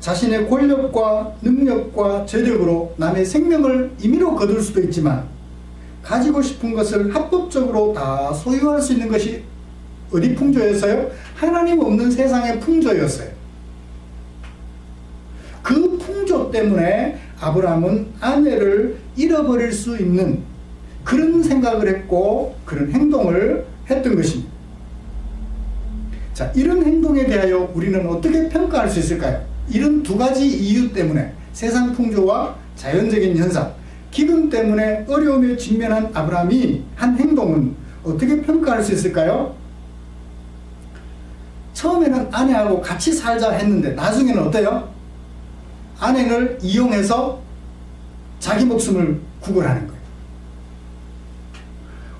자신의 권력과 능력과 재력으로 남의 생명을 임의로 거둘 수도 있지만 가지고 싶은 것을 합법적으로 다 소유할 수 있는 것이 어디 풍조였어요? 하나님 없는 세상의 풍조였어요. 그 풍조 때문에 아브라함은 아내를 잃어버릴 수 있는 그런 생각을 했고 그런 행동을 했던 것입니다. 자, 이런 행동에 대하여 우리는 어떻게 평가할 수 있을까요? 이런 두 가지 이유 때문에 세상 풍조와 자연적인 현상, 기근 때문에 어려움에 직면한 아브라함이 한 행동은 어떻게 평가할 수 있을까요? 처음에는 아내하고 같이 살자 했는데 나중에는 어때요? 아내를 이용해서 자기 목숨을 구걸하는 거예요.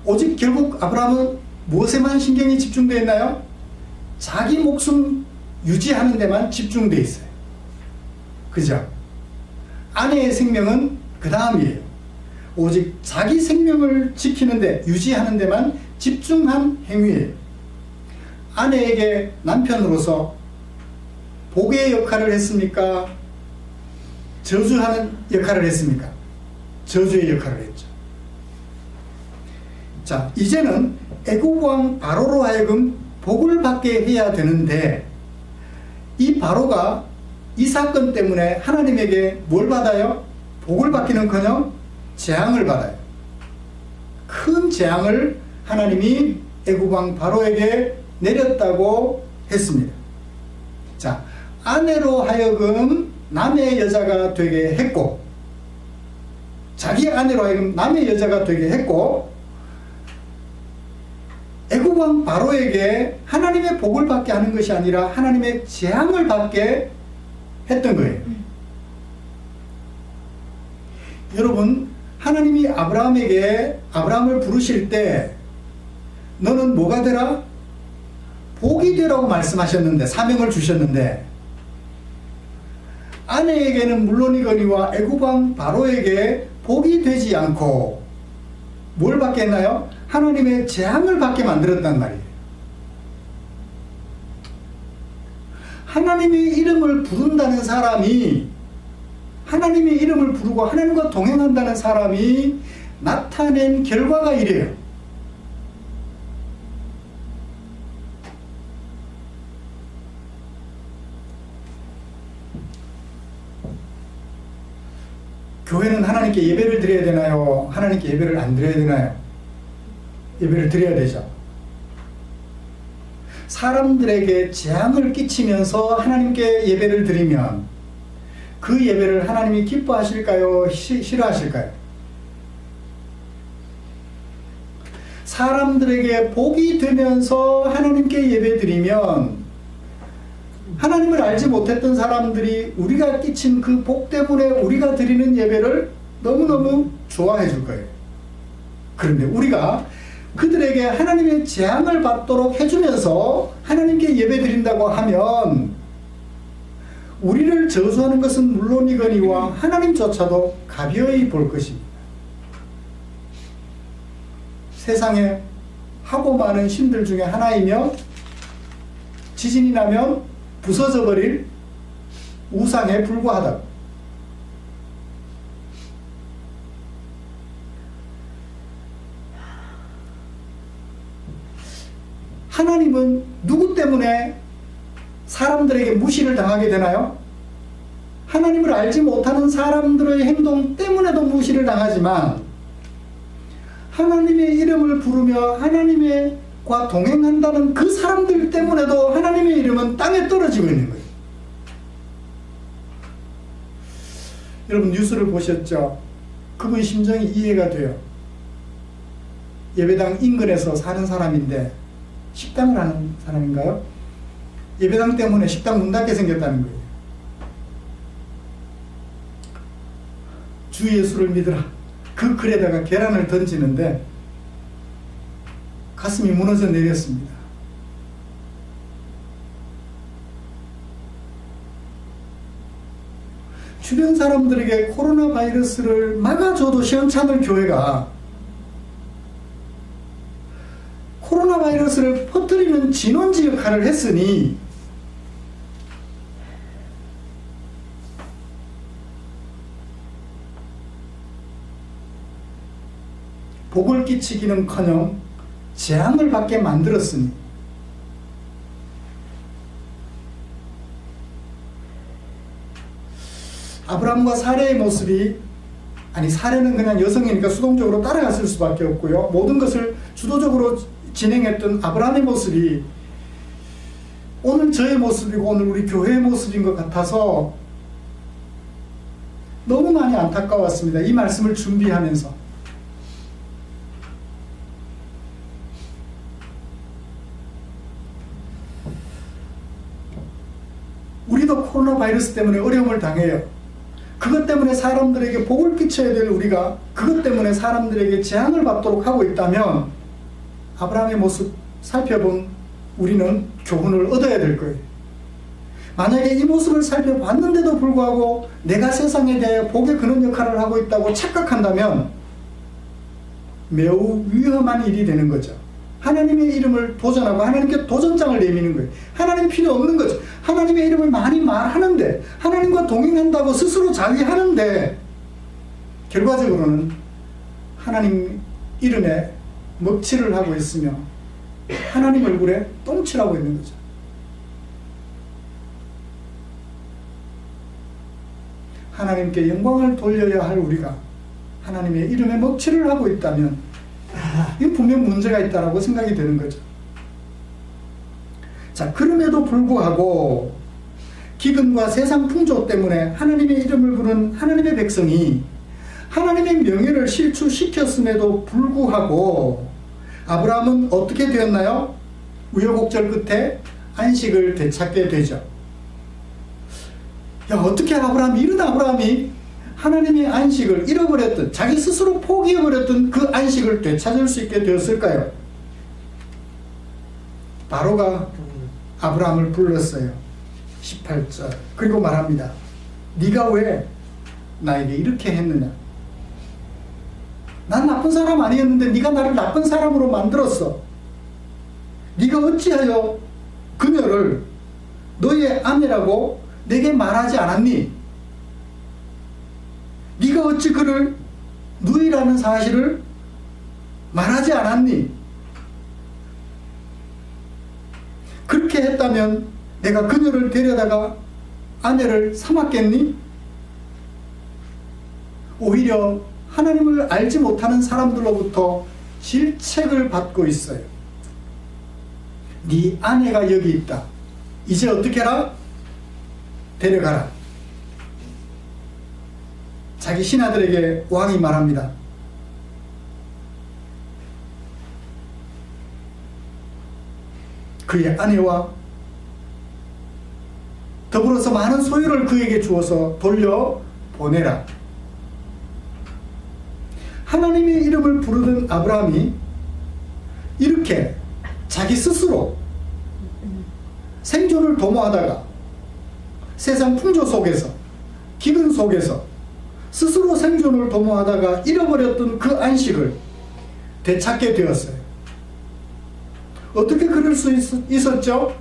오직 결국 아브라함은 무엇에만 신경이 집중되어 있나요? 자기 목숨 유지하는 데만 집중되어 있어요. 그죠? 아내의 생명은 그 다음이에요. 오직 자기 생명을 지키는데, 유지하는 데만 집중한 행위예요. 아내에게 남편으로서 복의 역할을 했습니까? 저주하는 역할을 했습니까? 저주의 역할을 했죠. 자, 이제는 애굽 왕 바로로 하여금 복을 받게 해야 되는데, 이 바로가 이 사건 때문에 하나님에게 뭘 받아요? 복을 받기는커녕 재앙을 받아요. 큰 재앙을 하나님이 애굽 왕 바로에게 내렸다고 했습니다. 자, 아내로 하여금 남의 여자가 되게 했고, 자기 아내로 하여금 남의 여자가 되게 했고, 애굽 왕 바로에게 하나님의 복을 받게 하는 것이 아니라 하나님의 재앙을 받게 했던 거예요. 여러분, 하나님이 아브라함을 부르실 때 너는 뭐가 되라? 복이 되라고 말씀하셨는데, 사명을 주셨는데, 아내에게는 물론이거니와 애굽 왕 바로에게 복이 되지 않고 뭘 받게 했나요? 하나님의 재앙을 받게 만들었단 말이에요. 하나님의 이름을 부른다는 사람이, 하나님의 이름을 부르고 하나님과 동행한다는 사람이 나타낸 결과가 이래요. 교회는 하나님께 예배를 드려야 되나요? 하나님께 예배를 안 드려야 되나요? 예배를 드려야 되죠. 사람들에게 재앙을 끼치면서 하나님께 예배를 드리면 그 예배를 하나님이 기뻐하실까요? 싫어하실까요? 사람들에게 복이 되면서 하나님께 예배 드리면 하나님을 알지 못했던 사람들이 우리가 끼친 그 복 때문에 우리가 드리는 예배를 너무너무 좋아해 줄 거예요. 그런데 우리가 그들에게 하나님의 재앙을 받도록 해주면서 하나님께 예배 드린다고 하면 우리를 저주하는 것은 물론이거니와 하나님조차도 가벼이 볼 것입니다. 세상에 하고 많은 신들 중에 하나이며 지진이 나면 부서져 버릴 우상에 불과하다. 하나님은 누구 때문에 사람들에게 무시를 당하게 되나요? 하나님을 알지 못하는 사람들의 행동 때문에도 무시를 당하지만 하나님의 이름을 부르며 하나님과 동행한다는 그 사람들 때문에도 하나님의 이름은 땅에 떨어지고 있는 거예요. 여러분 뉴스를 보셨죠? 그분 심정이 이해가 돼요. 예배당 인근에서 사는 사람인데 식당을 하는 사람인가요? 예배당 때문에 식당 문 닫게 생겼다는 거예요. 주 예수를 믿으라. 그 글에다가 계란을 던지는데 가슴이 무너져 내렸습니다. 주변 사람들에게 코로나 바이러스를 막아줘도 시원찮을 교회가 코로나 바이러스를 퍼뜨리는 진원지 역할을 했으니 복을 끼치기는커녕 재앙을 받게 만들었으니 아브라함과 사레의 모습이 사레는 그냥 여성이니까 수동적으로 따라갔을 수밖에 없고요. 모든 것을 주도적으로 진행했던 아브라함의 모습이 오늘 저의 모습이고 오늘 우리 교회의 모습인 것 같아서 너무 많이 안타까웠습니다. 이 말씀을 준비하면서. 우리도 코로나 바이러스 때문에 어려움을 당해요. 그것 때문에 사람들에게 복을 끼쳐야 될 우리가 그것 때문에 사람들에게 재앙을 받도록 하고 있다면 아브라함의 모습 살펴본 우리는 교훈을 얻어야 될 거예요. 만약에 이 모습을 살펴봤는데도 불구하고 내가 세상에 대해 복의 그런 역할을 하고 있다고 착각한다면 매우 위험한 일이 되는 거죠. 하나님의 이름을 도전하고 하나님께 도전장을 내미는 거예요. 하나님 필요 없는 거죠. 하나님의 이름을 많이 말하는데 하나님과 동행한다고 스스로 자위하는데 결과적으로는 하나님 이름에 먹칠을 하고 있으며 하나님 얼굴에 똥칠하고 있는 거죠. 하나님께 영광을 돌려야 할 우리가 하나님의 이름에 먹칠을 하고 있다면 이건 분명 문제가 있다고 생각이 되는 거죠. 자, 그럼에도 불구하고 기근과 세상 풍조 때문에 하나님의 이름을 부른 하나님의 백성이 하나님의 명예를 실추시켰음에도 불구하고 아브라함은 어떻게 되었나요? 우여곡절 끝에 안식을 되찾게 되죠. 야, 어떻게 아브라함이 이런 아브라함이 하나님의 안식을 잃어버렸던 자기 스스로 포기해버렸던 그 안식을 되찾을 수 있게 되었을까요? 바로가 아브라함을 불렀어요. 18절 그리고 말합니다. 네가 왜 나에게 이렇게 했느냐? 난 나쁜 사람 아니었는데 네가 나를 나쁜 사람으로 만들었어. 네가 어찌하여 그녀를 너의 아내라고 내게 말하지 않았니? 네가 어찌 그를 누이라는 사실을 말하지 않았니? 그렇게 했다면 내가 그녀를 데려다가 아내를 삼았겠니? 오히려 하나님을 알지 못하는 사람들로부터 질책을 받고 있어요. 네 아내가 여기 있다. 이제 어떻게 해라? 데려가라. 자기 신하들에게 왕이 말합니다. 그의 아내와 더불어서 많은 소유를 그에게 주어서 돌려보내라. 하나님의 이름을 부르던 아브라함이 이렇게 자기 스스로 생존을 도모하다가 세상 풍조 속에서 기근 속에서 스스로 생존을 도모하다가 잃어버렸던 그 안식을 되찾게 되었어요. 어떻게 그럴 수 있었죠?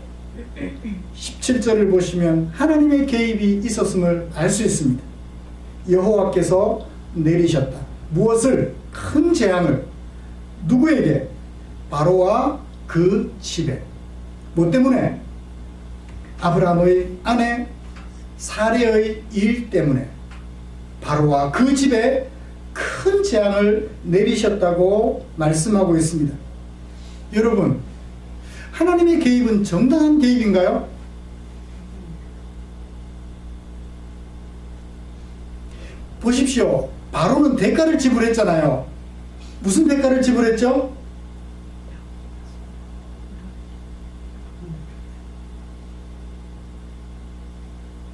17절을 보시면 하나님의 개입이 있었음을 알 수 있습니다. 여호와께서 내리셨다. 무엇을? 큰 재앙을. 누구에게? 바로와 그 집에. 뭐 때문에? 아브라함의 아내 사레의 일 때문에 바로와 그 집에 큰 재앙을 내리셨다고 말씀하고 있습니다. 여러분, 하나님의 개입은 정당한 개입인가요? 보십시오. 바로는 대가를 지불했잖아요. 무슨 대가를 지불했죠?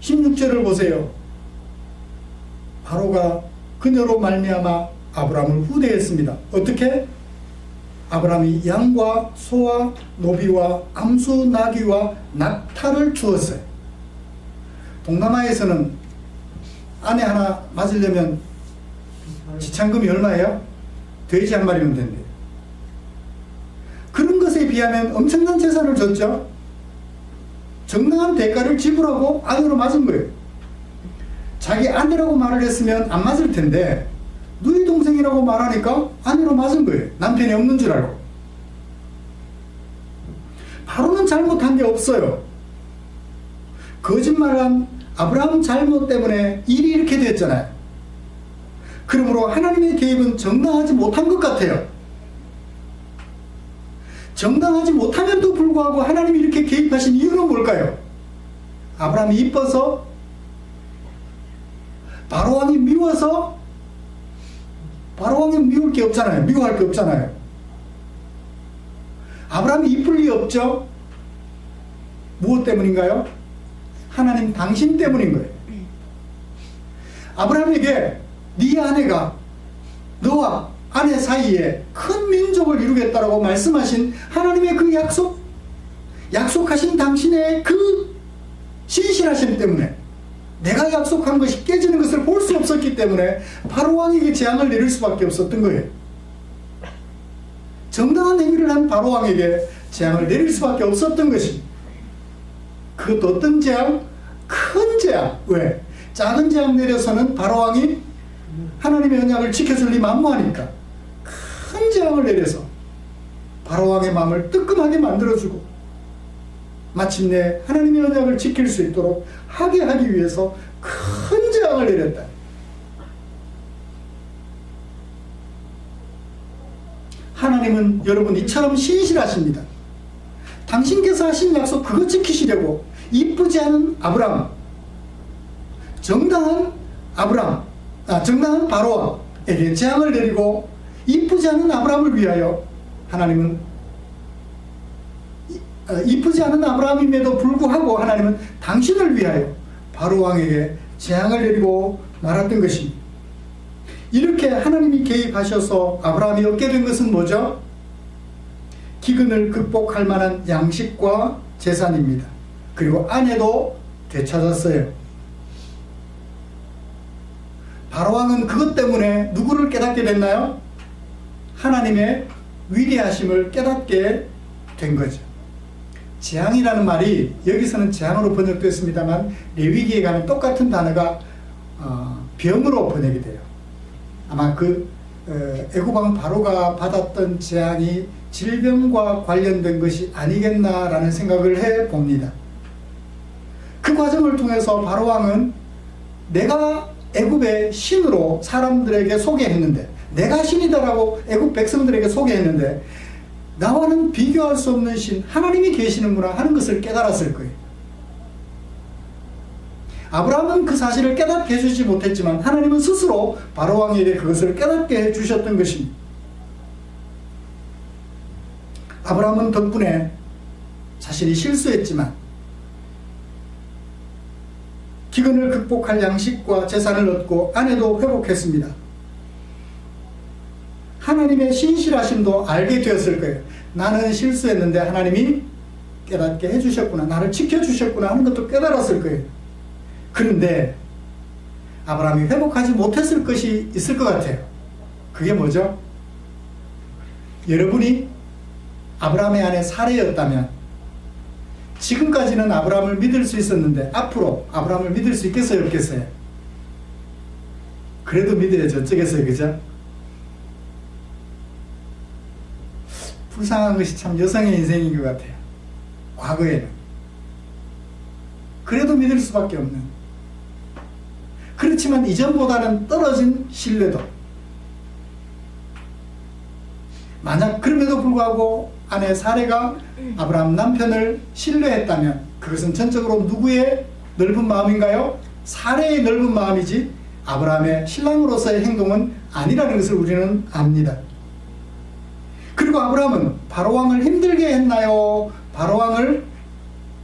(16절을) 보세요. 바로가 그녀로 말미암아 아브라함을 후대했습니다. 어떻게? 아브라함이 양과 소와 노비와 암수 나귀와 낙타를 주었어요. 동남아에서는 아내 하나 맞으려면 지참금이 얼마예요? 돼지 한 마리면 된대요. 그런 것에 비하면 엄청난 재산을 줬죠. 정당한 대가를 지불하고 아내로 맞은 거예요. 자기 아내라고 말을 했으면 안 맞을 텐데 누이 동생이라고 말하니까 아내로 맞은 거예요. 남편이 없는 줄 알고. 바로는 잘못한 게 없어요. 거짓말한 아브라함 잘못 때문에 일이 이렇게 됐잖아요. 그러므로 하나님의 개입은 정당하지 못한 것 같아요. 정당하지 못함에도 불구하고 하나님이 이렇게 개입하신 이유는 뭘까요? 아브라함이 이뻐서? 바로왕이 미워서? 바로왕이 미울 게 없잖아요. 미워할 게 없잖아요. 아브라함이 이쁠 리 없죠? 무엇 때문인가요? 하나님 당신 때문인 거예요. 아브라함에게 네 아내가 너와 아내 사이에 큰 민족을 이루겠다라고 말씀하신 하나님의 그 약속하신 당신의 그 신실하심 때문에 내가 약속한 것이 깨지는 것을 볼 수 없었기 때문에 바로 왕에게 재앙을 내릴 수밖에 없었던 거예요. 정당한 행위를 한 바로 왕에게 재앙을 내릴 수밖에 없었던 것입니다. 그것도 어떤 재앙? 큰 재앙. 왜? 작은 재앙 내려서는 바로 왕이 하나님의 언약을 지켜줄 리 만무하니까 큰 재앙을 내려서 바로 왕의 마음을 뜨끔하게 만들어주고 마침내 하나님의 언약을 지킬 수 있도록 하게 하기 위해서 큰 재앙을 내렸다. 하나님은 여러분 이처럼 신실하십니다. 당신께서 하신 약속 그거 지키시려고 이쁘지 않은 아브람, 정당한 바로왕에게 재앙을 내리고 이쁘지 않은 아브람을 위하여 하나님은 이쁘지 않은 아브라함임에도 불구하고 하나님은 당신을 위하여 바로왕에게 재앙을 내리고 말았던 것입니다. 이렇게 하나님이 개입하셔서 아브라함이 얻게 된 것은 뭐죠? 기근을 극복할 만한 양식과 재산입니다. 그리고 아내도 되찾았어요. 바로왕은 그것 때문에 누구를 깨닫게 됐나요? 하나님의 위대하심을 깨닫게 된 거죠. 재앙이라는 말이 여기서는 재앙으로 번역됐습니다만 레위기에 가면 똑같은 단어가 병으로 번역이 돼요. 아마 애굽왕 바로가 받았던 재앙이 질병과 관련된 것이 아니겠나라는 생각을 해봅니다. 그 과정을 통해서 바로왕은 내가 애굽의 신으로 사람들에게 소개했는데, 내가 신이다라고 애굽 백성들에게 소개했는데 나와는 비교할 수 없는 신 하나님이 계시는구나 하는 것을 깨달았을 거예요. 아브라함은 그 사실을 깨닫게 해주지 못했지만 하나님은 스스로 바로왕에게 그것을 깨닫게 해주셨던 것입니다. 아브라함은 덕분에 자신이 실수했지만 기근을 극복할 양식과 재산을 얻고 아내도 회복했습니다. 하나님의 신실하심도 알게 되었을 거예요. 나는 실수했는데 하나님이 깨닫게 해주셨구나, 나를 지켜주셨구나 하는 것도 깨달았을 거예요. 그런데 아브라함이 회복하지 못했을 것이 있을 것 같아요. 그게 뭐죠? 여러분이 아브라함의 아내 사레였다면 지금까지는 아브라함을 믿을 수 있었는데 앞으로 아브라함을 믿을 수 있겠어요, 없겠어요? 그래도 믿어야죠. 어쩌겠어요, 그죠? 불쌍한 것이 참 여성의 인생인 것 같아요. 과거에는. 그래도 믿을 수밖에 없는. 그렇지만 이전보다는 떨어진 신뢰도. 만약 그럼에도 불구하고 아내 사레가 아브라함 남편을 신뢰했다면 그것은 전적으로 누구의 넓은 마음인가요? 사레의 넓은 마음이지 아브라함의 신랑으로서의 행동은 아니라는 것을 우리는 압니다. 그리고 아브라함은 바로왕을 힘들게 했나요? 바로왕을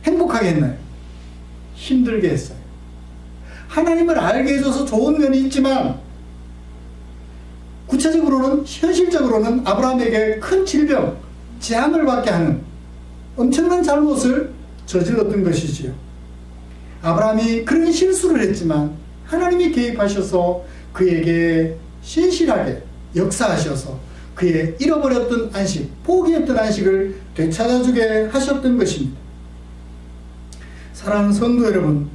행복하게 했나요? 힘들게 했어요. 하나님을 알게 해줘서 좋은 면이 있지만 구체적으로는 현실적으로는 아브라함에게 큰 질병, 재앙을 받게 하는 엄청난 잘못을 저질렀던 것이지요. 아브라함이 그런 실수를 했지만 하나님이 개입하셔서 그에게 신실하게 역사하셔서 그의 잃어버렸던 안식, 포기했던 안식을 되찾아주게 하셨던 것입니다. 사랑하는 성도 여러분,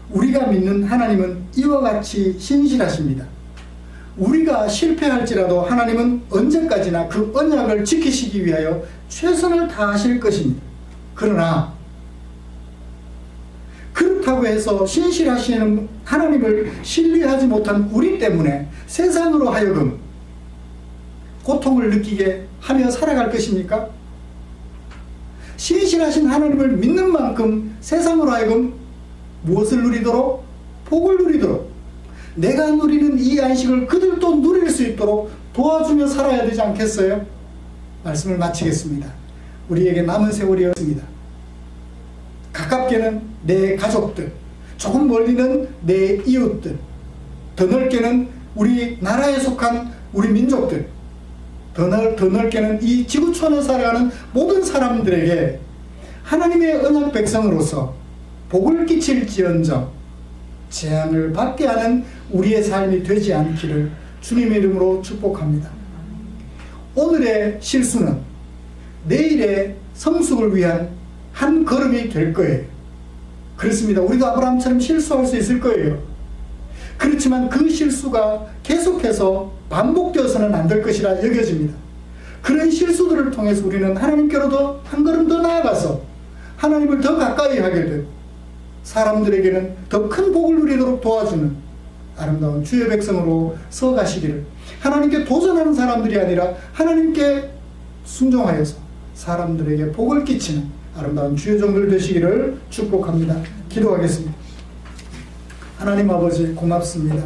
우리가 믿는 하나님은 이와 같이 신실하십니다. 우리가 실패할지라도 하나님은 언제까지나 그 언약을 지키시기 위하여 최선을 다하실 것입니다. 그러나 그렇다고 해서 신실하시는 하나님을 신뢰하지 못한 우리 때문에 세상으로 하여금 고통을 느끼게 하며 살아갈 것입니까? 신실하신 하나님을 믿는 만큼 세상으로 하여금 무엇을 누리도록? 복을 누리도록, 내가 누리는 이 안식을 그들도 누릴 수 있도록 도와주며 살아야 되지 않겠어요? 말씀을 마치겠습니다. 우리에게 남은 세월이었습니다. 가깝게는 내 가족들, 조금 멀리는 내 이웃들, 더 넓게는 우리 나라에 속한 우리 민족들, 더 넓게는 이 지구촌에 살아가는 모든 사람들에게 하나님의 언약 백성으로서 복을 끼칠지언정 재앙을 받게 하는 우리의 삶이 되지 않기를 주님의 이름으로 축복합니다. 오늘의 실수는 내일의 성숙을 위한 한 걸음이 될 거예요. 그렇습니다. 우리도 아브라함처럼 실수할 수 있을 거예요. 그렇지만 그 실수가 계속해서 반복되어서는 안 될 것이라 여겨집니다. 그런 실수들을 통해서 우리는 하나님께로도 한 걸음 더 나아가서 하나님을 더 가까이 하게 되고 사람들에게는 더 큰 복을 누리도록 도와주는 아름다운 주의 백성으로 서가시기를, 하나님께 도전하는 사람들이 아니라 하나님께 순종하여서 사람들에게 복을 끼치는 아름다운 주의 종들 되시기를 축복합니다. 기도하겠습니다. 하나님 아버지 고맙습니다.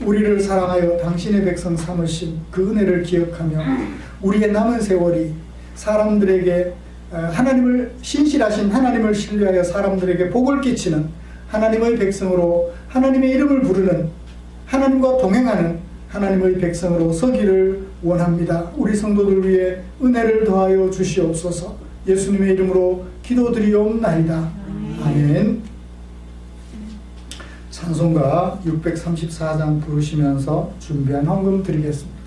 우리를 사랑하여 당신의 백성 삼으신 그 은혜를 기억하며 우리의 남은 세월이 사람들에게 하나님을, 신실하신 하나님을 신뢰하여 사람들에게 복을 끼치는 하나님의 백성으로 하나님의 이름을 부르는, 하나님과 동행하는 하나님의 백성으로 서기를 원합니다. 우리 성도들 위해 은혜를 더하여 주시옵소서. 예수님의 이름으로 기도드리옵나이다. 아멘. 찬송가 634장 부르시면서 준비한 헌금 드리겠습니다.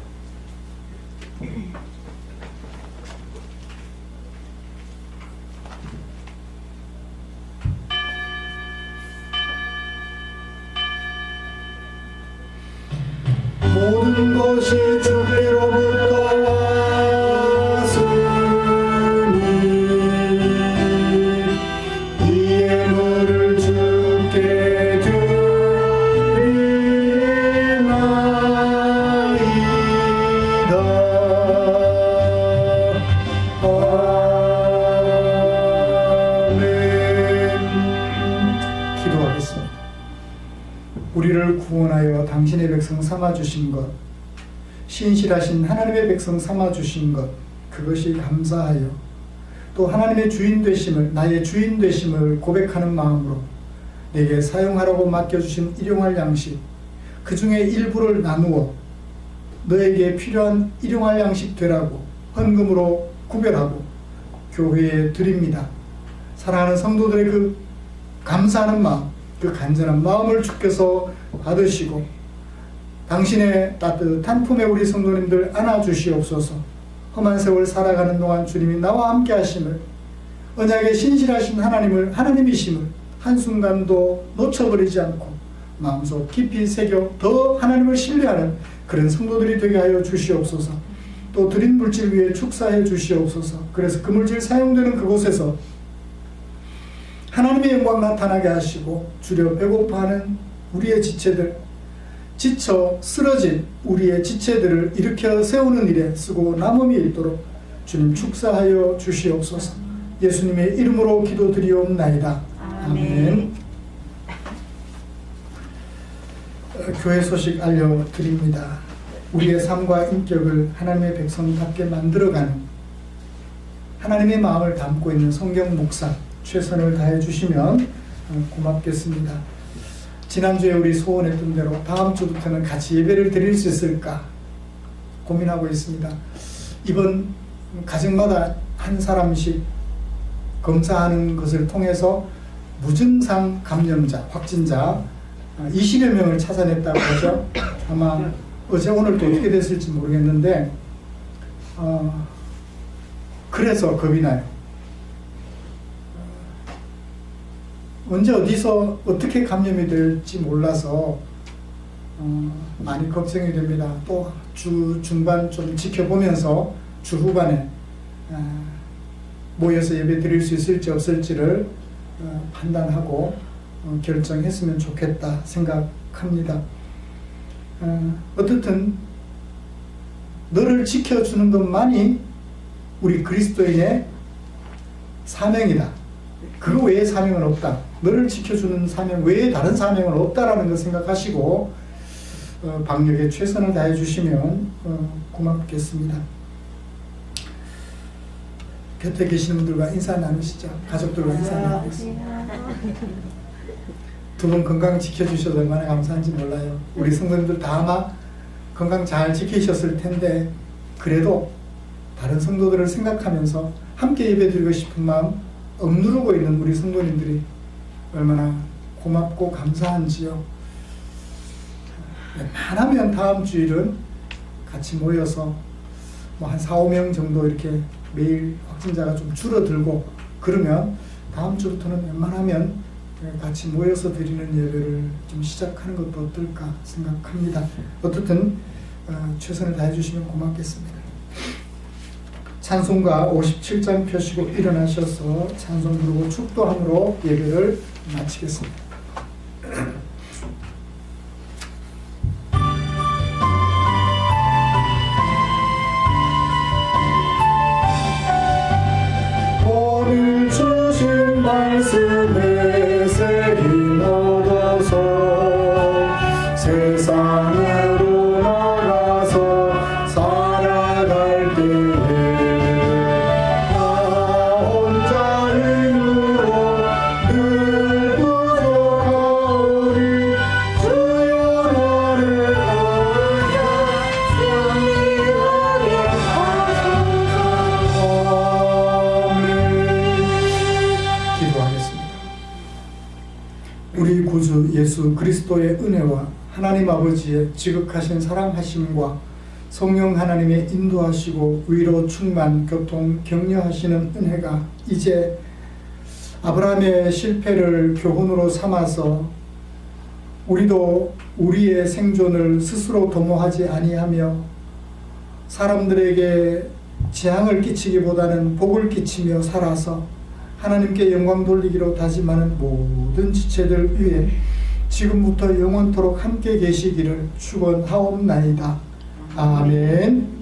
모든 것이 주께로부터 왔으니 이 예물을 주께 드리나이다. 아멘. 기도하겠습니다. 우리를 구원하여 당신의 백성 삼아주신 것, 신실하신 하나님의 백성 삼아주신 것, 그것이 감사하여 또 하나님의 주인 되심을, 나의 주인 되심을 고백하는 마음으로 내게 사용하라고 맡겨주신 일용할 양식, 그 중에 일부를 나누어 너에게 필요한 일용할 양식 되라고 헌금으로 구별하고 교회에 드립니다. 사랑하는 성도들의 그 감사하는 마음, 그 간절한 마음을 주께서 받으시고 당신의 따뜻한 품에 우리 성도님들 안아주시옵소서. 험한 세월 살아가는 동안 주님이 나와 함께 하심을, 언약에 신실하신 하나님을, 하나님이심을 한순간도 놓쳐버리지 않고 마음속 깊이 새겨 더 하나님을 신뢰하는 그런 성도들이 되게 하여 주시옵소서. 또 드린 물질 위에 축사해 주시옵소서. 그래서 그 물질 사용되는 그곳에서 하나님의 영광 나타나게 하시고 주려 배고파하는 우리의 지체들, 지쳐 쓰러진 우리의 지체들을 일으켜 세우는 일에 쓰고 남음이 있도록 주님 축사하여 주시옵소서. 예수님의 이름으로 기도드리옵나이다. 아멘. 교회 소식 알려드립니다. 우리의 삶과 인격을 하나님의 백성답게 만들어가는 하나님의 마음을 담고 있는 성경 묵상 최선을 다해 주시면 고맙겠습니다. 지난주에 우리 소원했던 대로 다음 주부터는 같이 예배를 드릴 수 있을까 고민하고 있습니다. 이번 가정마다 한 사람씩 검사하는 것을 통해서 무증상 감염자, 확진자 20여 명을 찾아냈다고 하죠. 아마 어제 오늘 또 어떻게 됐을지 모르겠는데 그래서 겁이 나요. 언제 어디서 어떻게 감염이 될지 몰라서 많이 걱정이 됩니다. 또 주 중반 좀 지켜보면서 주 후반에 모여서 예배 드릴 수 있을지 없을지를 판단하고 결정했으면 좋겠다 생각합니다. 어떻든 너를 지켜주는 것만이 우리 그리스도인의 사명이다. 그거 외에 사명은 없다. 너를 지켜주는 사명 외에 다른 사명은 없다라는 걸 생각하시고 방역에 최선을 다해 주시면 고맙겠습니다. 곁에 계시는 분들과 인사 나누시죠. 가족들과 인사 나누겠습니다. 두 분 건강 지켜주셔서 얼마나 감사한지 몰라요. 우리 성도님들 다 아마 건강 잘 지키셨을 텐데 그래도 다른 성도들을 생각하면서 함께 예배드리고 싶은 마음 억누르고 있는 우리 성도님들이 얼마나 고맙고 감사한지요. 웬만하면 다음 주일은 같이 모여서 뭐 한 4, 5명 정도 이렇게 매일 확진자가 좀 줄어들고 그러면 다음 주부터는 웬만하면 같이 모여서 드리는 예배를 좀 시작하는 것도 어떨까 생각합니다. 어떻든 최선을 다해 주시면 고맙겠습니다. 찬송가 57장 펴시고 일어나셔서 찬송 부르고 축도함으로 예배를 마치겠습니다. 오늘 주신 말씀에 세임 얻어서 세상으로 나가서 살아갈 때에 나 혼자 힘으로 늘 부족하오니 주여 나를 영원하게 하소서. 기도하겠습니다. 우리 구주 예수 그리스도의 은혜와 하나님 아버지의 지극하신 사랑하심과 성령 하나님의 인도하시고 위로 충만 교통 격려하시는 은혜가 이제 아브라함의 실패를 교훈으로 삼아서 우리도 우리의 생존을 스스로 도모하지 아니하며 사람들에게 재앙을 끼치기보다는 복을 끼치며 살아서 하나님께 영광 돌리기로 다짐하는 모든 지체들 위해 지금부터 영원토록 함께 계시기를 축원하옵나이다. 아멘.